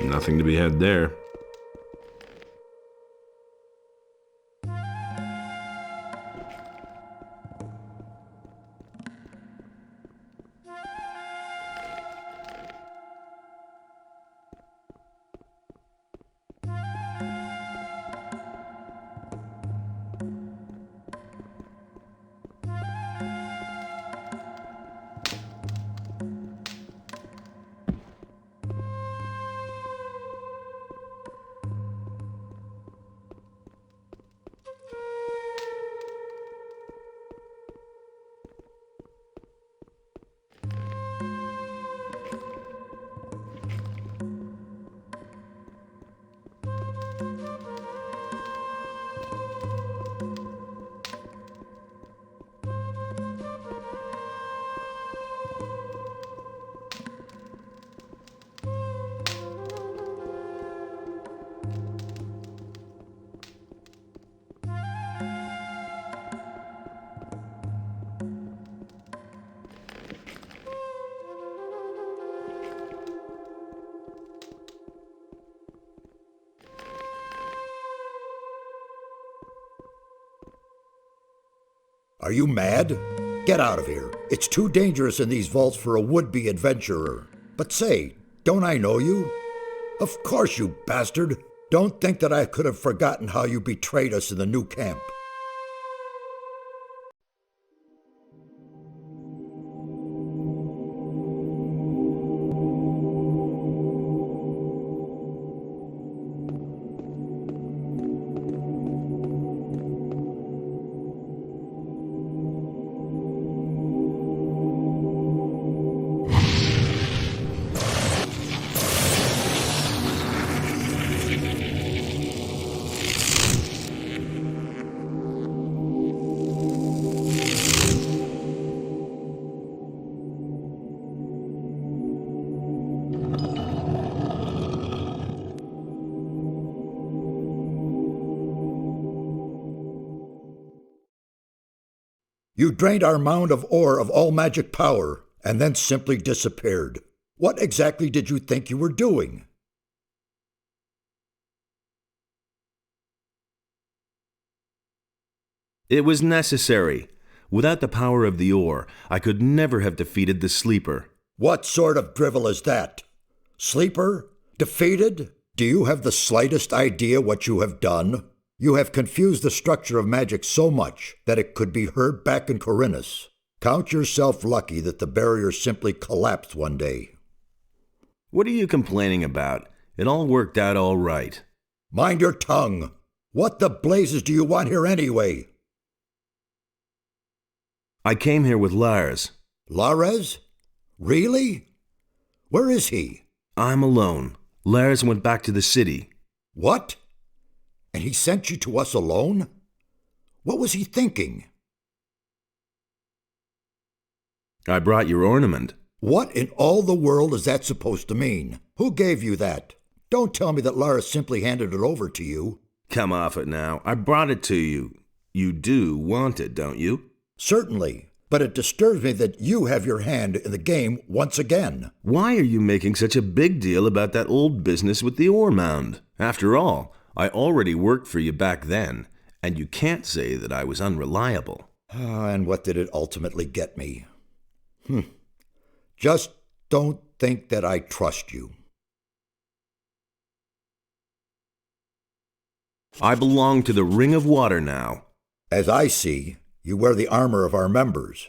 Nothing to be had there. Are you mad? Get out of here. It's too dangerous in these vaults for a would-be adventurer. But say, don't I know you? Of course, you bastard. Don't think that I could have forgotten how you betrayed us in the new camp. You drained our mound of ore of all magic power, and then simply disappeared. What exactly did you think you were doing? It was necessary. Without the power of the ore, I could never have defeated the Sleeper. What sort of drivel is that? Sleeper? Defeated? Do you have the slightest idea what you have done? You have confused the structure of magic so much that it could be heard back in Khorinis. Count yourself lucky that the barrier simply collapsed one day. What are you complaining about? It all worked out all right. Mind your tongue. What the blazes do you want here anyway? I came here with Lars. Lares? Really? Where is he? I'm alone. Lars went back to the city. What? And he sent you to us alone? What was he thinking? I brought your ornament. What in all the world is that supposed to mean? Who gave you that? Don't tell me that Lara simply handed it over to you. Come off it now. I brought it to you. You do want it, don't you? Certainly, but it disturbs me that you have your hand in the game once again. Why are you making such a big deal about that old business with the ore mound? After all, I already worked for you back then, and you can't say that I was unreliable. And what did it ultimately get me? Just don't think that I trust you. I belong to the Ring of Water now. As I see, you wear the armor of our members,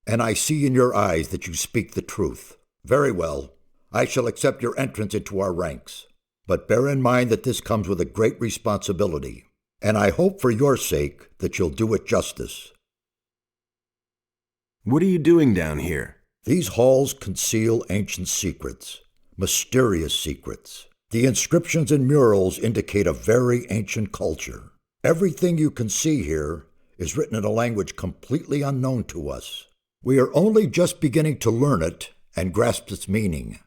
and I see in your eyes that you speak the truth. Very well, I shall accept your entrance into our ranks. But bear in mind that this comes with a great responsibility, and I hope for your sake that you'll do it justice. What are you doing down here? These halls conceal ancient secrets, mysterious secrets. The inscriptions and murals indicate a very ancient culture. Everything you can see here is written in a language completely unknown to us. We are only just beginning to learn it and grasp its meaning.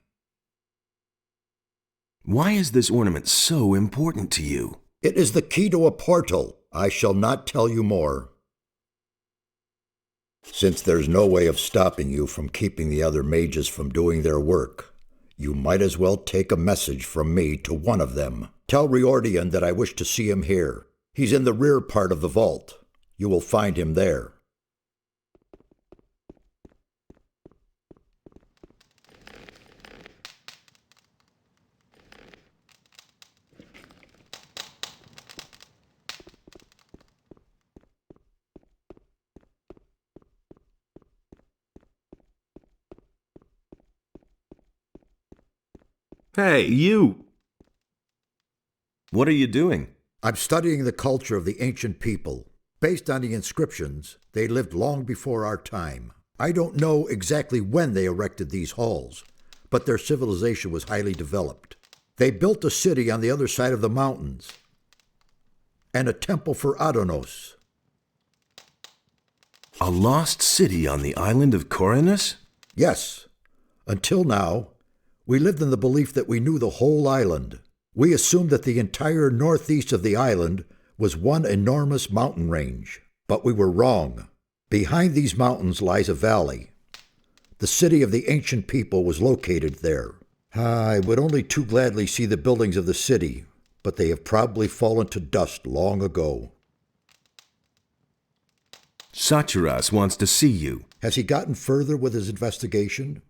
Why is this ornament so important to you? It is the key to a portal. I shall not tell you more. Since there's no way of stopping you from keeping the other mages from doing their work, you might as well take a message from me to one of them. Tell Riordian that I wish to see him here. He's in the rear part of the vault. You will find him there. Hey, you! What are you doing? I'm studying the culture of the ancient people. Based on the inscriptions, they lived long before our time. I don't know exactly when they erected these halls, but their civilization was highly developed. They built a city on the other side of the mountains, and a temple for Adonos. A lost city on the island of Khorinis? Yes. Until now, we lived in the belief that we knew the whole island. We assumed that the entire northeast of the island was one enormous mountain range. But we were wrong. Behind these mountains lies a valley. The city of the ancient people was located there. I would only too gladly see the buildings of the city, but they have probably fallen to dust long ago. Sachiras wants to see you. Has he gotten further with his investigation?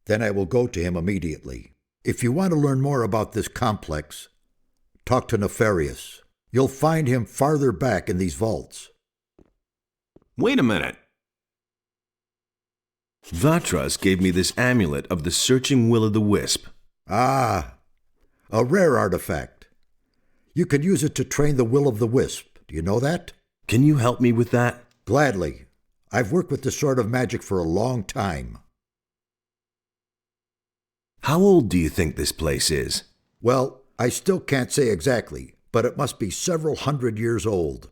Then I will go to him immediately. If you want to learn more about this complex, talk to Nefarious. You'll find him farther back in these vaults. Wait a minute. Vatras gave me this amulet of the searching will of the Wisp. Ah, a rare artifact. You can use it to train the will of the Wisp. Do you know that? Can you help me with that? Gladly. I've worked with this sort of magic for a long time. How old do you think this place is? Well, I still can't say exactly, but it must be several hundred years old.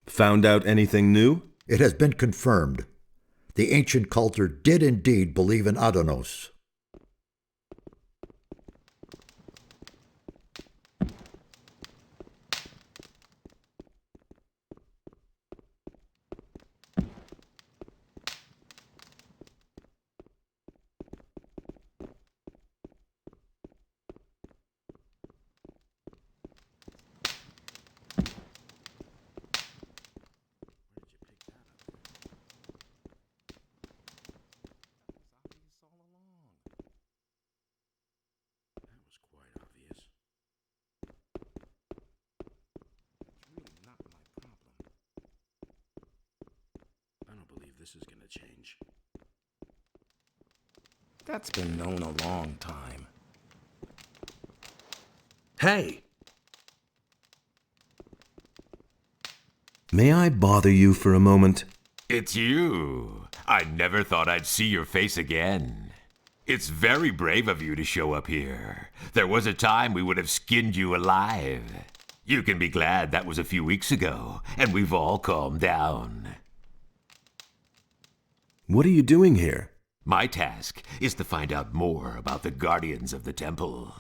Found out anything new? It has been confirmed. The ancient culture did indeed believe in Adonos. This is gonna change. That's been known a long time. Hey! May I bother you for a moment? It's you. I never thought I'd see your face again. It's very brave of you to show up here. There was a time we would have skinned you alive. You can be glad that was a few weeks ago, and we've all calmed down. What are you doing here? My task is to find out more about the Guardians of the Temple.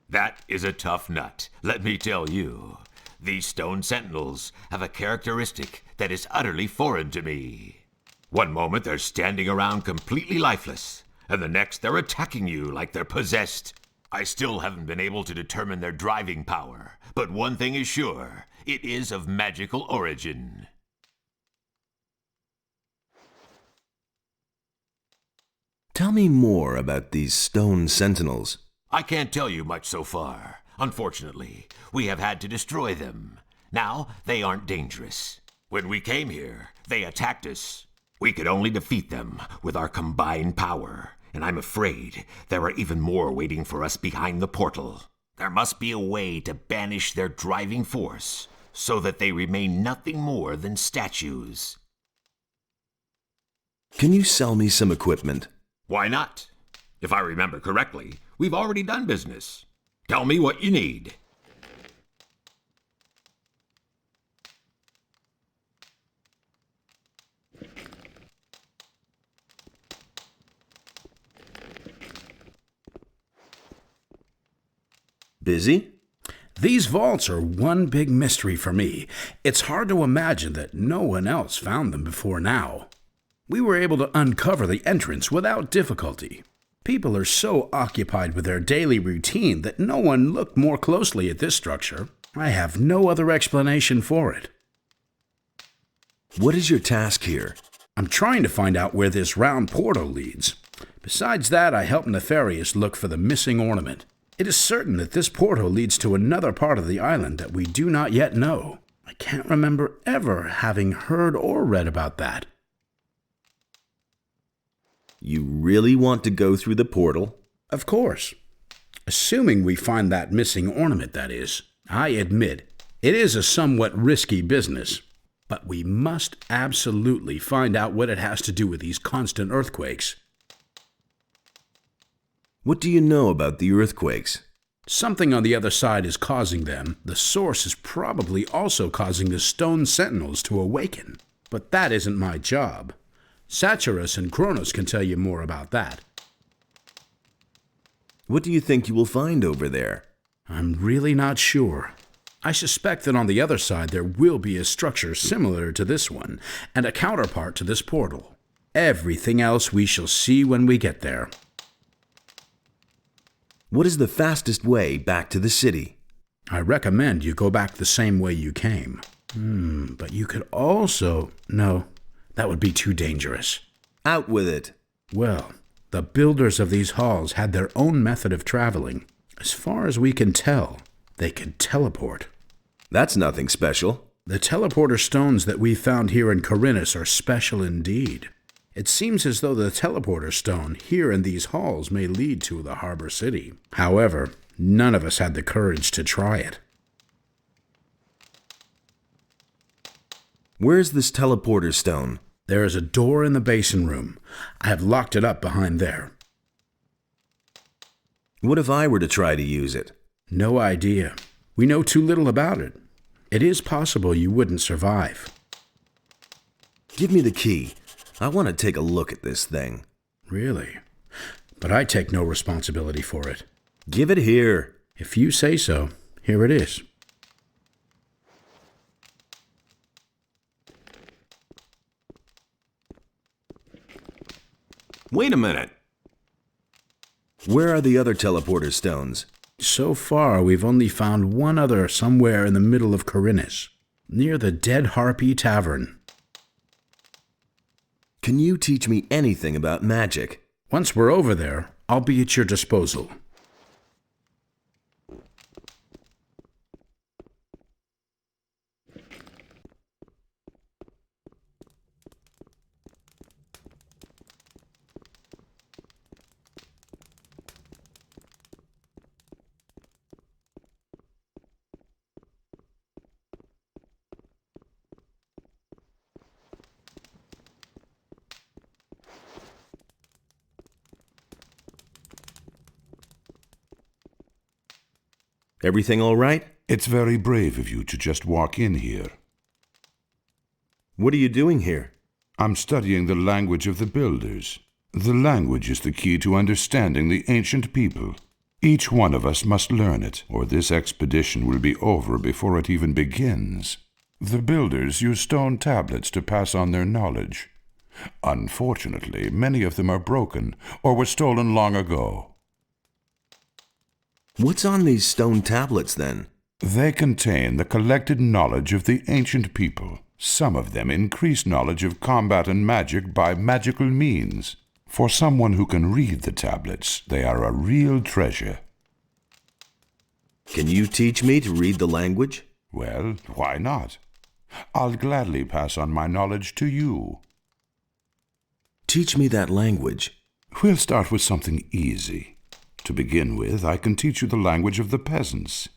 That is a tough nut, let me tell you. These stone sentinels have a characteristic that is utterly foreign to me. One moment they're standing around completely lifeless, and the next they're attacking you like they're possessed. I still haven't been able to determine their driving power, but one thing is sure, it is of magical origin. Tell me more about these stone sentinels. I can't tell you much so far. Unfortunately, we have had to destroy them. Now, they aren't dangerous. When we came here, they attacked us. We could only defeat them with our combined power, and I'm afraid there are even more waiting for us behind the portal. There must be a way to banish their driving force, so that they remain nothing more than statues. Can you sell me some equipment? Why not? If I remember correctly, we've already done business. Tell me what you need. Busy? These vaults are one big mystery for me. It's hard to imagine that no one else found them before now. We were able to uncover the entrance without difficulty. People are so occupied with their daily routine that no one looked more closely at this structure. I have no other explanation for it. What is your task here? I'm trying to find out where this round portal leads. Besides that, I help Nefarious look for the missing ornament. It is certain that this portal leads to another part of the island that we do not yet know. I can't remember ever having heard or read about that. You really want to go through the portal? Of course. Assuming we find that missing ornament, that is. I admit, it is a somewhat risky business. But we must absolutely find out what it has to do with these constant earthquakes. What do you know about the earthquakes? Something on the other side is causing them. The source is probably also causing the stone sentinels to awaken. But that isn't my job. Satyrus and Khorinis can tell you more about that. What do you think you will find over there? I'm really not sure. I suspect that on the other side there will be a structure similar to this one, and a counterpart to this portal. Everything else we shall see when we get there. What is the fastest way back to the city? I recommend you go back the same way you came. But you could also... No, that would be too dangerous. Out with it. Well, the builders of these halls had their own method of traveling. As far as we can tell, they could teleport. That's nothing special. The teleporter stones that we found here in Khorinis are special indeed. It seems as though the teleporter stone here in these halls may lead to the harbor city. However, none of us had the courage to try it. Where's this teleporter stone? There is a door in the basin room. I have locked it up behind there. What if I were to try to use it? No idea. We know too little about it. It is possible you wouldn't survive. Give me the key. I want to take a look at this thing. Really? But I take no responsibility for it. Give it here. If you say so, here it is. Wait a minute. Where are the other teleporter stones? So far, we've only found one other somewhere in the middle of Khorinis, near the Dead Harpy Tavern. Can you teach me anything about magic? Once we're over there, I'll be at your disposal. Everything all right? It's very brave of you to just walk in here. What are you doing here? I'm studying the language of the builders. The language is the key to understanding the ancient people. Each one of us must learn it, or this expedition will be over before it even begins. The builders use stone tablets to pass on their knowledge. Unfortunately, many of them are broken, or were stolen long ago. What's on these stone tablets, then? They contain the collected knowledge of the ancient people. Some of them increase knowledge of combat and magic by magical means. For someone who can read the tablets, they are a real treasure. Can you teach me to read the language? Well, why not? I'll gladly pass on my knowledge to you. Teach me that language. We'll start with something easy. To begin with, I can teach you the language of the peasants.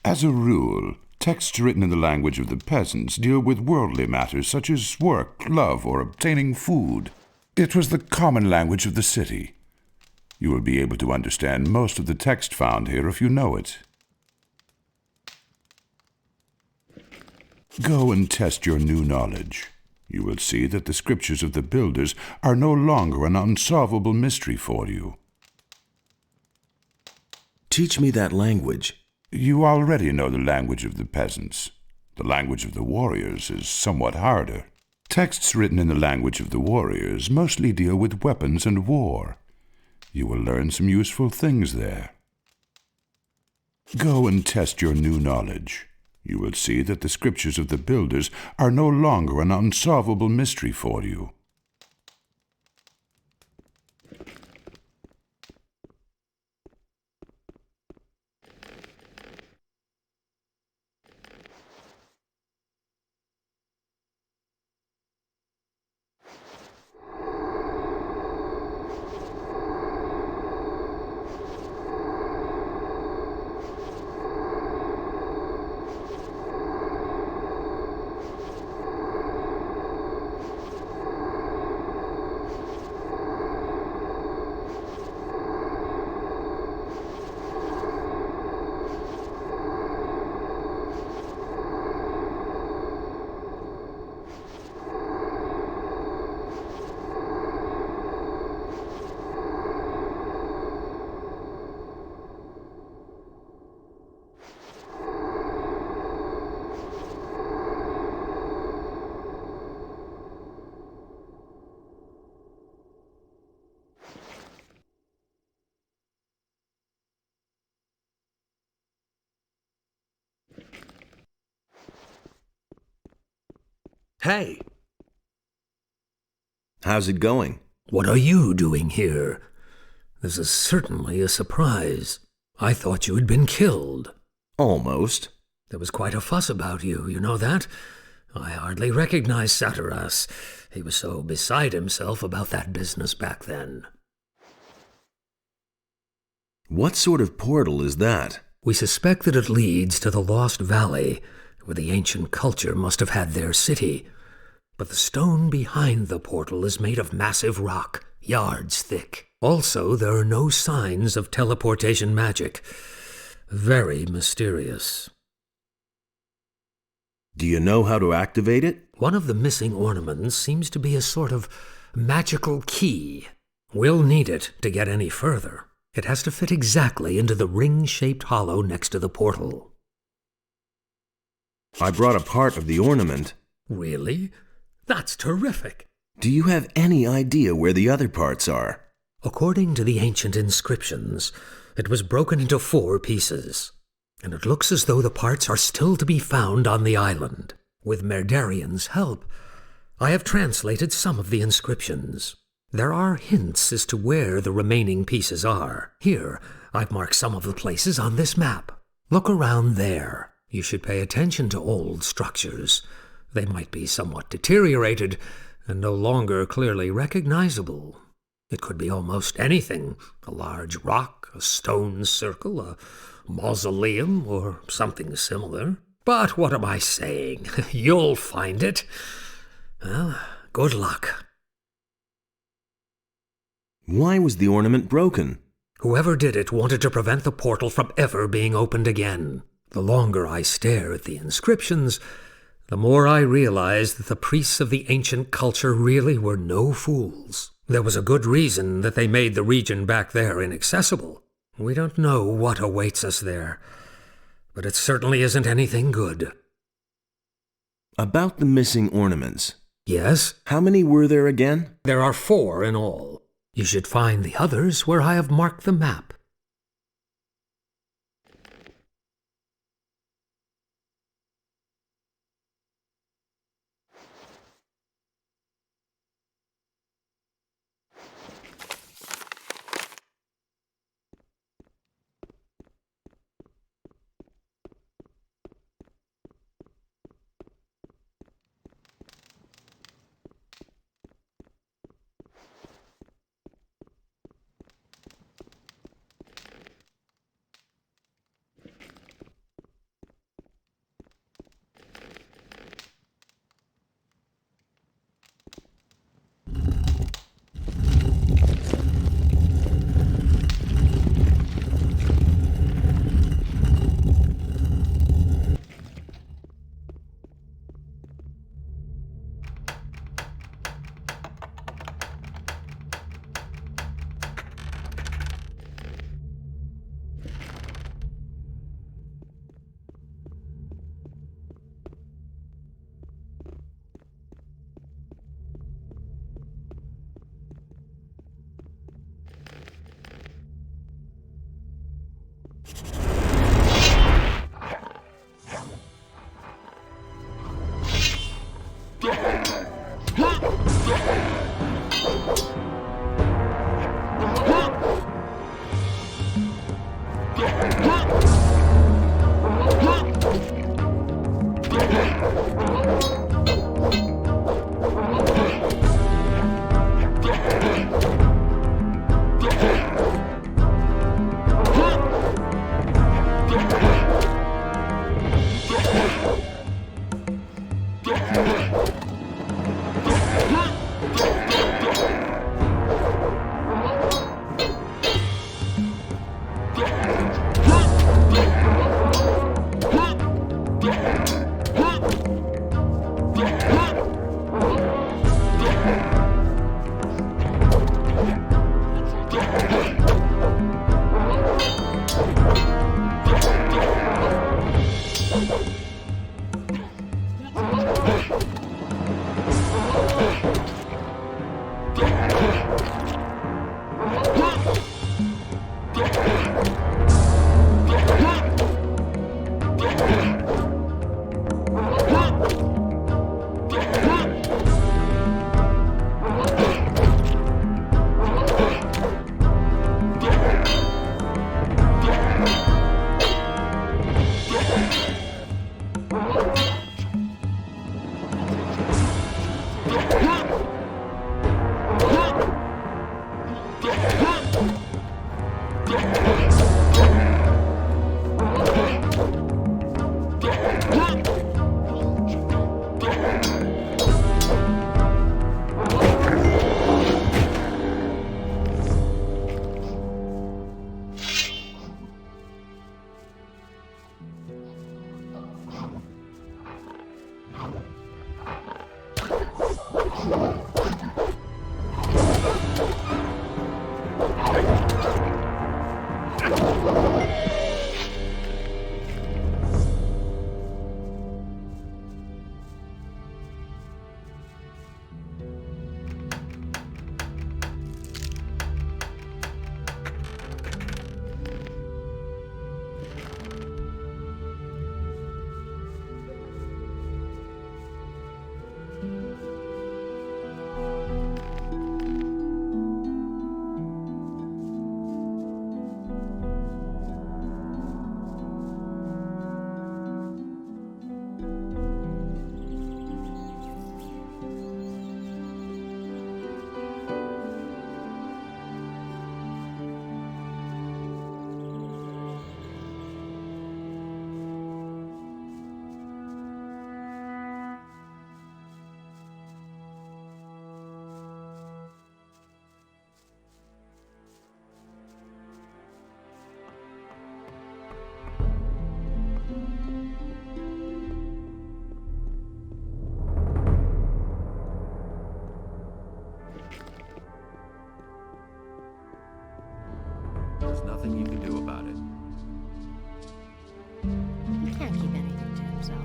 As a rule, texts written in the language of the peasants deal with worldly matters such as work, love, or obtaining food. It was the common language of the city. You will be able to understand most of the text found here if you know it. Go and test your new knowledge. You will see that the scriptures of the builders are no longer an unsolvable mystery for you. Teach me that language. You already know the language of the peasants. The language of the warriors is somewhat harder. Texts written in the language of the warriors mostly deal with weapons and war. You will learn some useful things there. Go and test your new knowledge. You will see that the scriptures of the builders are no longer an unsolvable mystery for you. Hey! How's it going? What are you doing here? This is certainly a surprise. I thought you had been killed. Almost. There was quite a fuss about you, you know that? I hardly recognized Satiras. He was so beside himself about that business back then. What sort of portal is that? We suspect that it leads to the Lost Valley, where the ancient culture must have had their city. But the stone behind the portal is made of massive rock, yards thick. Also, there are no signs of teleportation magic. Very mysterious. Do you know how to activate it? One of the missing ornaments seems to be a sort of magical key. We'll need it to get any further. It has to fit exactly into the ring-shaped hollow next to the portal. I brought a part of the ornament. Really? That's terrific. Do you have any idea where the other parts are? According to the ancient inscriptions, it was broken into 4 pieces, and it looks as though the parts are still to be found on the island. With Merdarian's help, I have translated some of the inscriptions. There are hints as to where the remaining pieces are. Here, I've marked some of the places on this map. Look around there. You should pay attention to old structures. They might be somewhat deteriorated and no longer clearly recognizable. It could be almost anything: a large rock, a stone circle, a mausoleum, or something similar. But what am I saying? You'll find it. Well, good luck. Why was the ornament broken? Whoever did it wanted to prevent the portal from ever being opened again. The longer I stare at the inscriptions, the more I realize that the priests of the ancient culture really were no fools. There was a good reason that they made the region back there inaccessible. We don't know what awaits us there, but it certainly isn't anything good. About the missing ornaments. Yes? How many were there again? There are 4 in all. You should find the others where I have marked the map. There's nothing you can do about it. He can't keep anything to himself.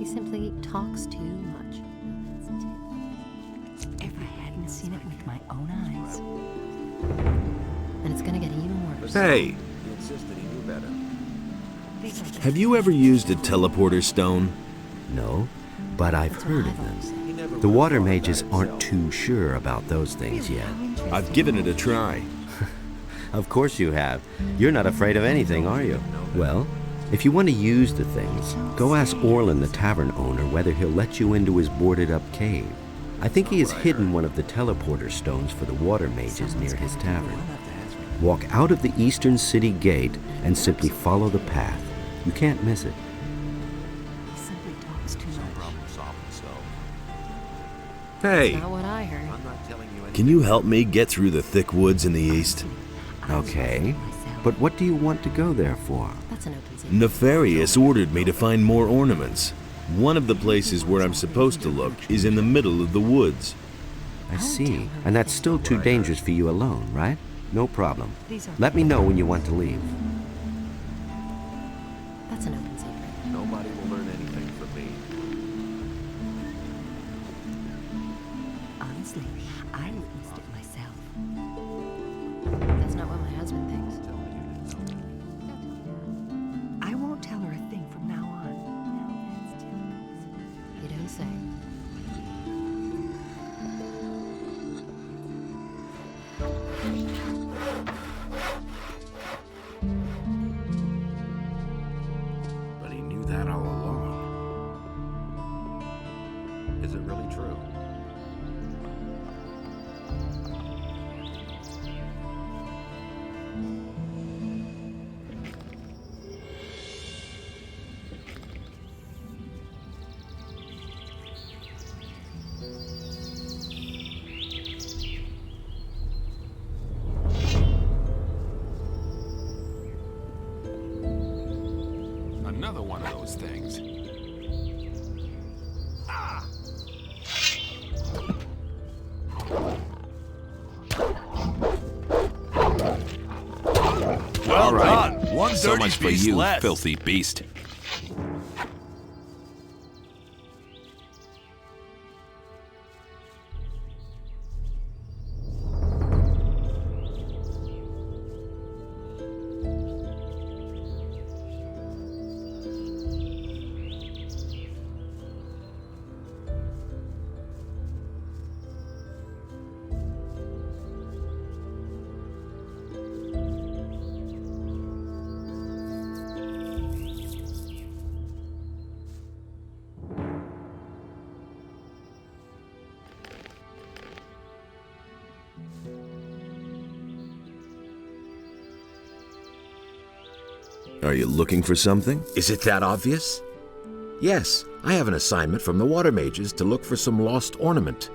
Simply talks too much. If I hadn't seen it with my own eyes. And it's gonna get even worse. Hey! He insisted he knew better. Have you ever used a teleporter stone? No, but I've heard of them. The water mages aren't too sure about those things yet. I've given it a try. Of course you have. You're not afraid of anything, are you? Well, if you want to use the things, go ask Orlin, the tavern owner, whether he'll let you into his boarded-up cave. I think he has hidden one of the teleporter stones for the water mages near his tavern. Walk out of the eastern city gate and simply follow the path. You can't miss it. It's too much. Problem solved itself. Hey, Not what I heard. I'm not telling you anything. Can you help me get through the thick woods in the east? Okay, but what do you want to go there for? That's an open secret. Nefarious ordered me to find more ornaments. One of the places where I'm supposed to look is in the middle of the woods. I see. And that's still too dangerous for you alone, right? No problem. Let me know when you want to leave. That's an open secret. Nobody will learn anything from me. Honestly, I witnessed it myself. That's not what my husband thinks. I won't tell her a thing from now on. You don't say. But he knew that all along. Is it really true? Another one of those things. Well done. One So dirty much for piece you, less. filthy beast. Are you looking for something? Is it that obvious? Yes, I have an assignment from the water mages to look for some lost ornament.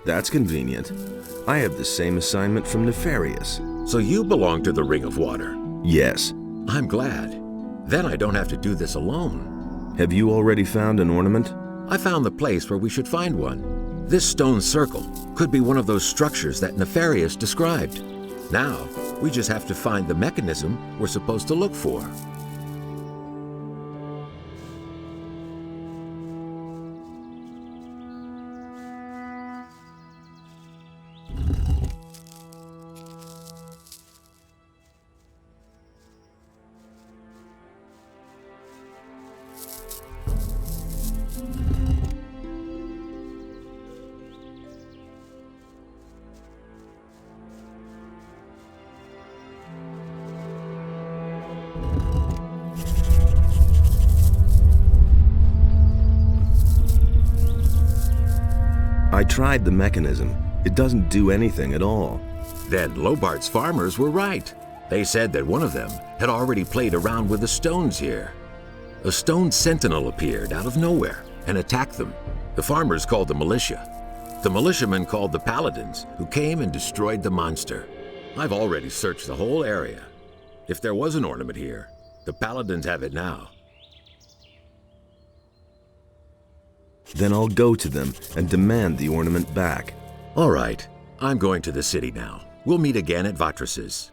That's convenient. I have the same assignment from Nefarious. So you belong to the Ring of Water? Yes. I'm glad. Then I don't have to do this alone. Have you already found an ornament? I found the place where we should find one. This stone circle could be one of those structures that Nefarious described. Now, we just have to find the mechanism we're supposed to look for. I tried the mechanism. It doesn't do anything at all. Then Lobart's farmers were right. They said that one of them had already played around with the stones here. A stone sentinel appeared out of nowhere and attacked them. The farmers called the militia. The militiamen called the paladins, who came and destroyed the monster. I've already searched the whole area. If there was an ornament here, the paladins have it now. Then I'll go to them and demand the ornament back. All right, I'm going to the city now. We'll meet again at Vatris's.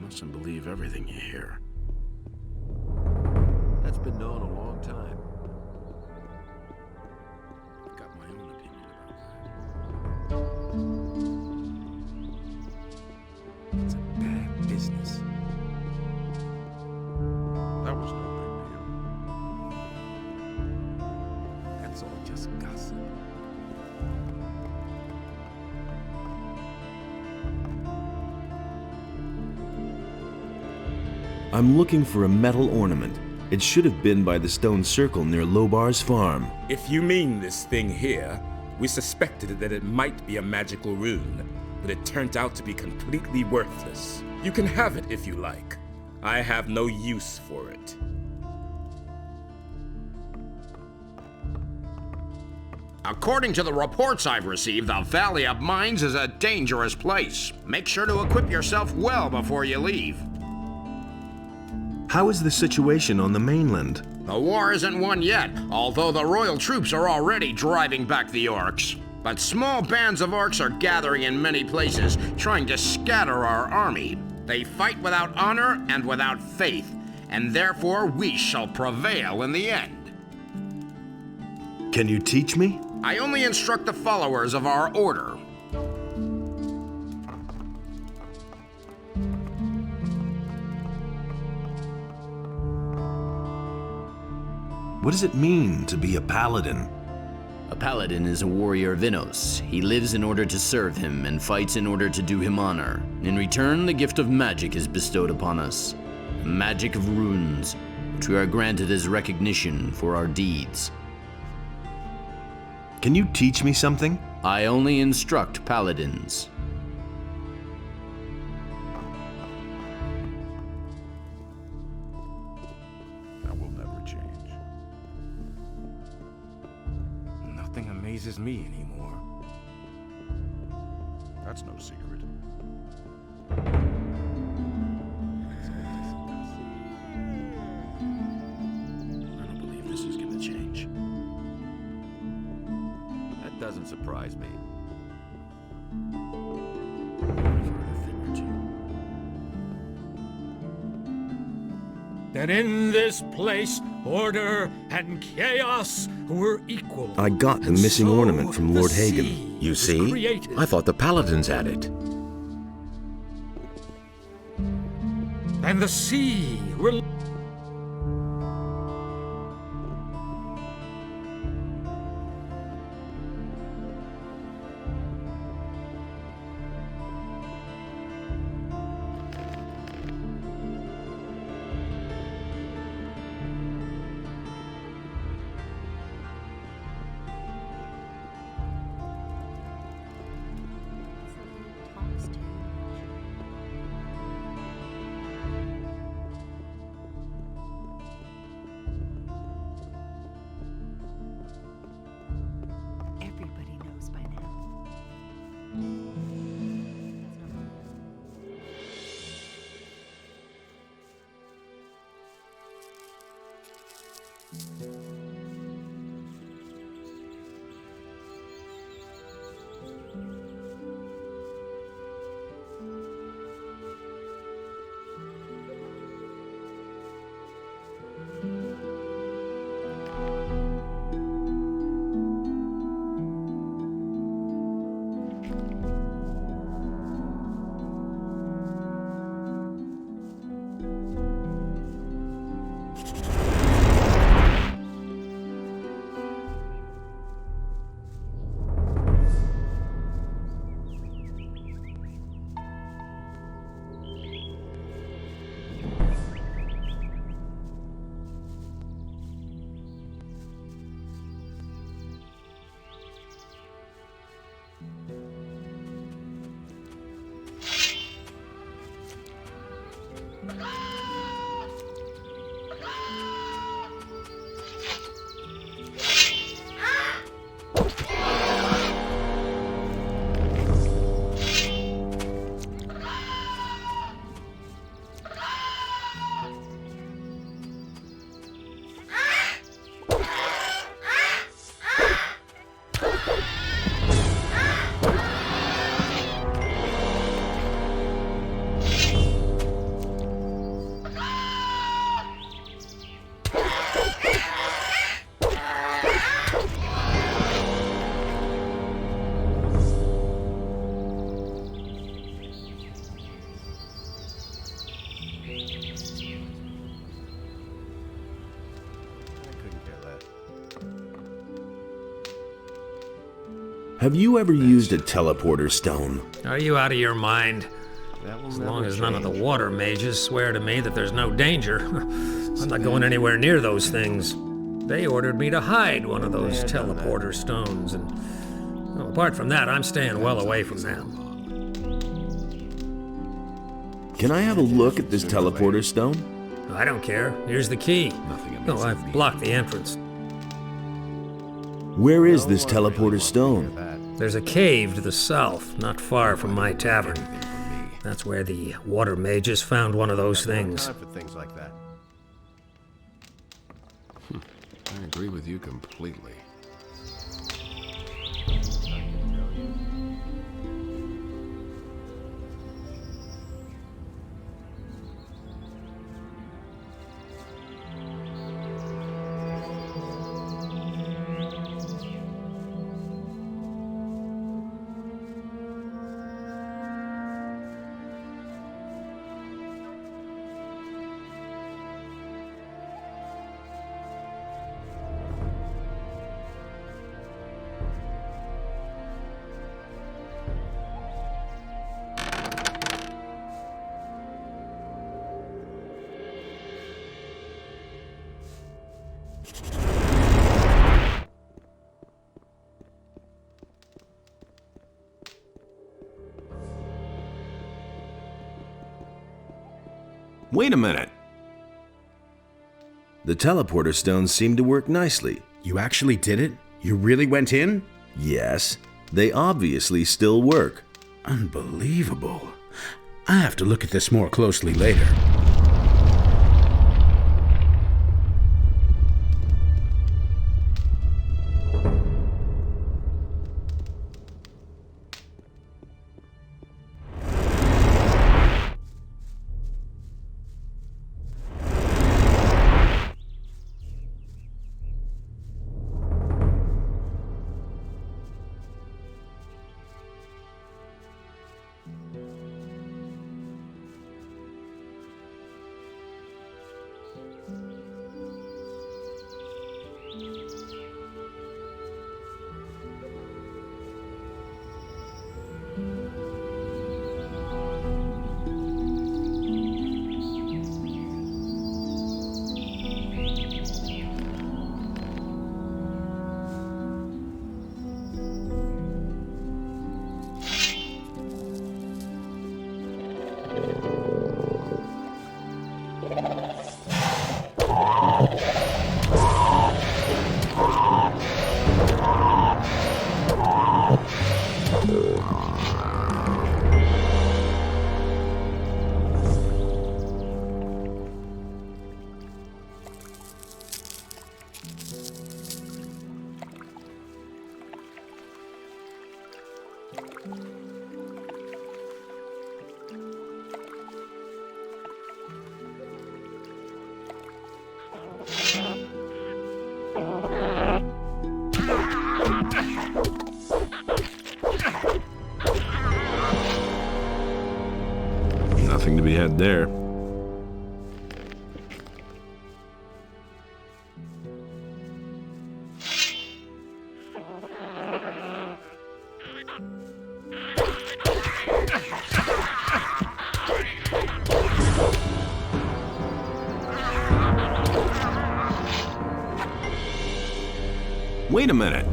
Mustn't believe everything you hear. That's been known a long time. I've got my own opinion about I'm looking for a metal ornament. It should have been by the stone circle near Lobar's farm. If you mean this thing here, we suspected that it might be a magical rune, but it turned out to be completely worthless. You can have it if you like. I have no use for it. According to the reports I've received, the Valley of Mines is a dangerous place. Make sure to equip yourself well before you leave. How is the situation on the mainland? The war isn't won yet, although the royal troops are already driving back the orcs. But small bands of orcs are gathering in many places, trying to scatter our army. They fight without honor and without faith, and therefore we shall prevail in the end. Can you teach me? I only instruct the followers of our order. What does it mean to be a paladin? A paladin is a warrior of Innos. He lives in order to serve him and fights in order to do him honor. In return, the gift of magic is bestowed upon us. The magic of runes, which we are granted as recognition for our deeds. Can you teach me something? I only instruct paladins. That will never change. Nothing amazes me anymore. That's no secret. I don't believe this is gonna change. That doesn't surprise me. That in this place, order and chaos were equal. I got the missing ornament from Lord Hagen. You see? I thought the paladins had it. And the sea will... Everybody knows by now. Have you ever used a teleporter stone? Are you out of your mind? As long as none of the water mages swear to me that there's no danger, I'm not going anywhere near those things. They ordered me to hide one of those teleporter stones, and well, apart from that, I'm staying well away from them. Can I have a look at this teleporter stone? I don't care. Here's the key. No, I've blocked the entrance. Where is this teleporter stone? There's a cave to the south, not far from my tavern. That's where the water mages found one of those things. For things like that. I agree with you completely. Wait a minute. The teleporter stones seem to work nicely. You actually did it? You really went in? Yes, they obviously still work. Unbelievable. I have to look at this more closely later. Nothing to be had there. Wait a minute.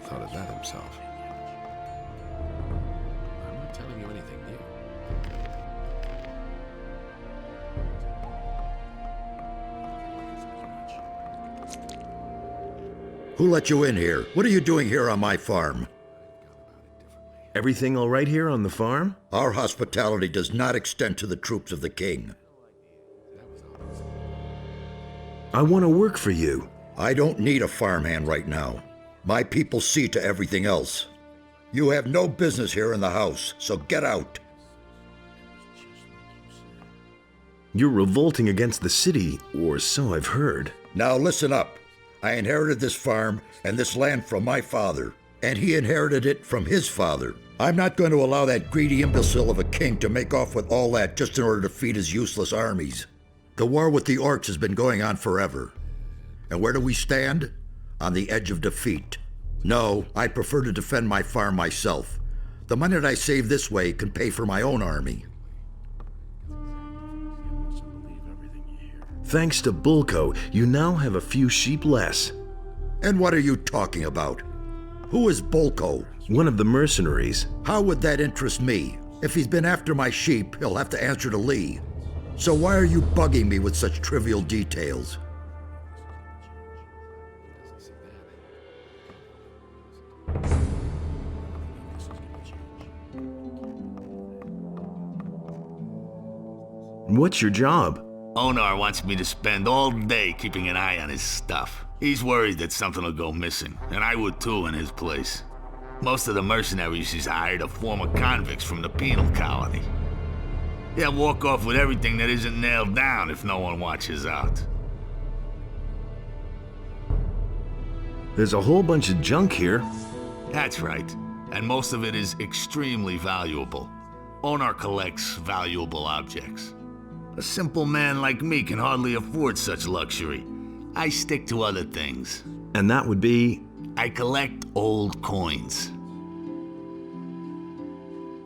have thought of that himself. I'm not telling you anything new. Who let you in here? What are you doing here on my farm? Everything all right here on the farm? Our hospitality does not extend to the troops of the king. I want to work for you. I don't need a farmhand right now. My people see to everything else. You have no business here in the house, so get out. You're revolting against the city, or so I've heard. Now listen up. I inherited this farm and this land from my father, and he inherited it from his father. I'm not going to allow that greedy imbecile of a king to make off with all that just in order to feed his useless armies. The war with the orcs has been going on forever. And where do we stand? On the edge of defeat. No, I prefer to defend my farm myself. The money that I save this way can pay for my own army. Thanks to Bulko, you now have a few sheep less. And what are you talking about? Who is Bulko? One of the mercenaries. How would that interest me? If he's been after my sheep, he'll have to answer to Lee. So why are you bugging me with such trivial details? What's your job? Onar wants me to spend all day keeping an eye on his stuff. He's worried that something will go missing, and I would too in his place. Most of the mercenaries he's hired are former convicts from the penal colony. They'll walk off with everything that isn't nailed down if no one watches out. There's a whole bunch of junk here. That's right, and most of it is extremely valuable. Onar collects valuable objects. A simple man like me can hardly afford such luxury. I stick to other things. And that would be? I collect old coins.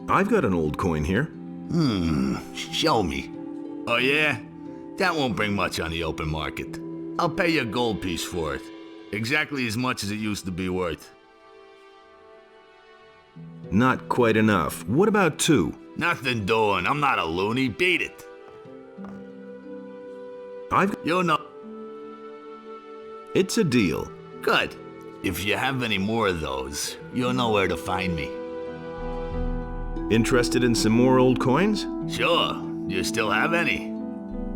I've got an old coin here. Show me. Oh yeah? That won't bring much on the open market. I'll pay you a gold piece for it. Exactly as much as it used to be worth. Not quite enough. What about 2? Nothing doing. I'm not a loony. Beat it. You know. It's a deal. Good. If you have any more of those, you'll know where to find me. Interested in some more old coins? Sure. Do you still have any?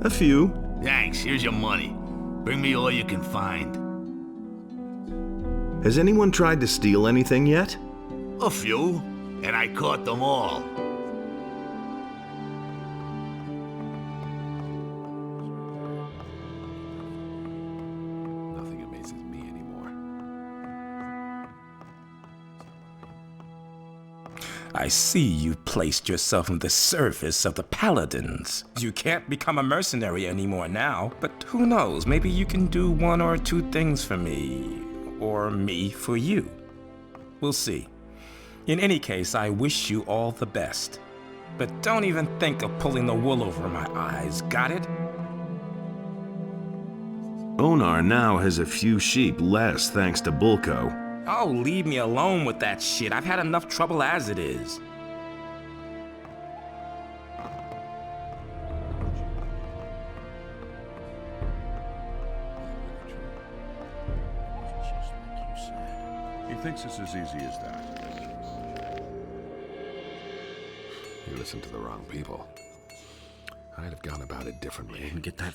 A few. Thanks. Here's your money. Bring me all you can find. Has anyone tried to steal anything yet? A few, and I caught them all. Nothing amazes me anymore. I see you've placed yourself in the service of the Paladins. You can't become a mercenary anymore now, but who knows, maybe you can do 1 or 2 things for me, or me for you. We'll see. In any case, I wish you all the best. But don't even think of pulling the wool over my eyes, got it? Onar now has a few sheep less thanks to Bulko. Oh, leave me alone with that shit. I've had enough trouble as it is. He thinks it's as easy as that. You listen to the wrong people. I'd have gone about it differently. Get that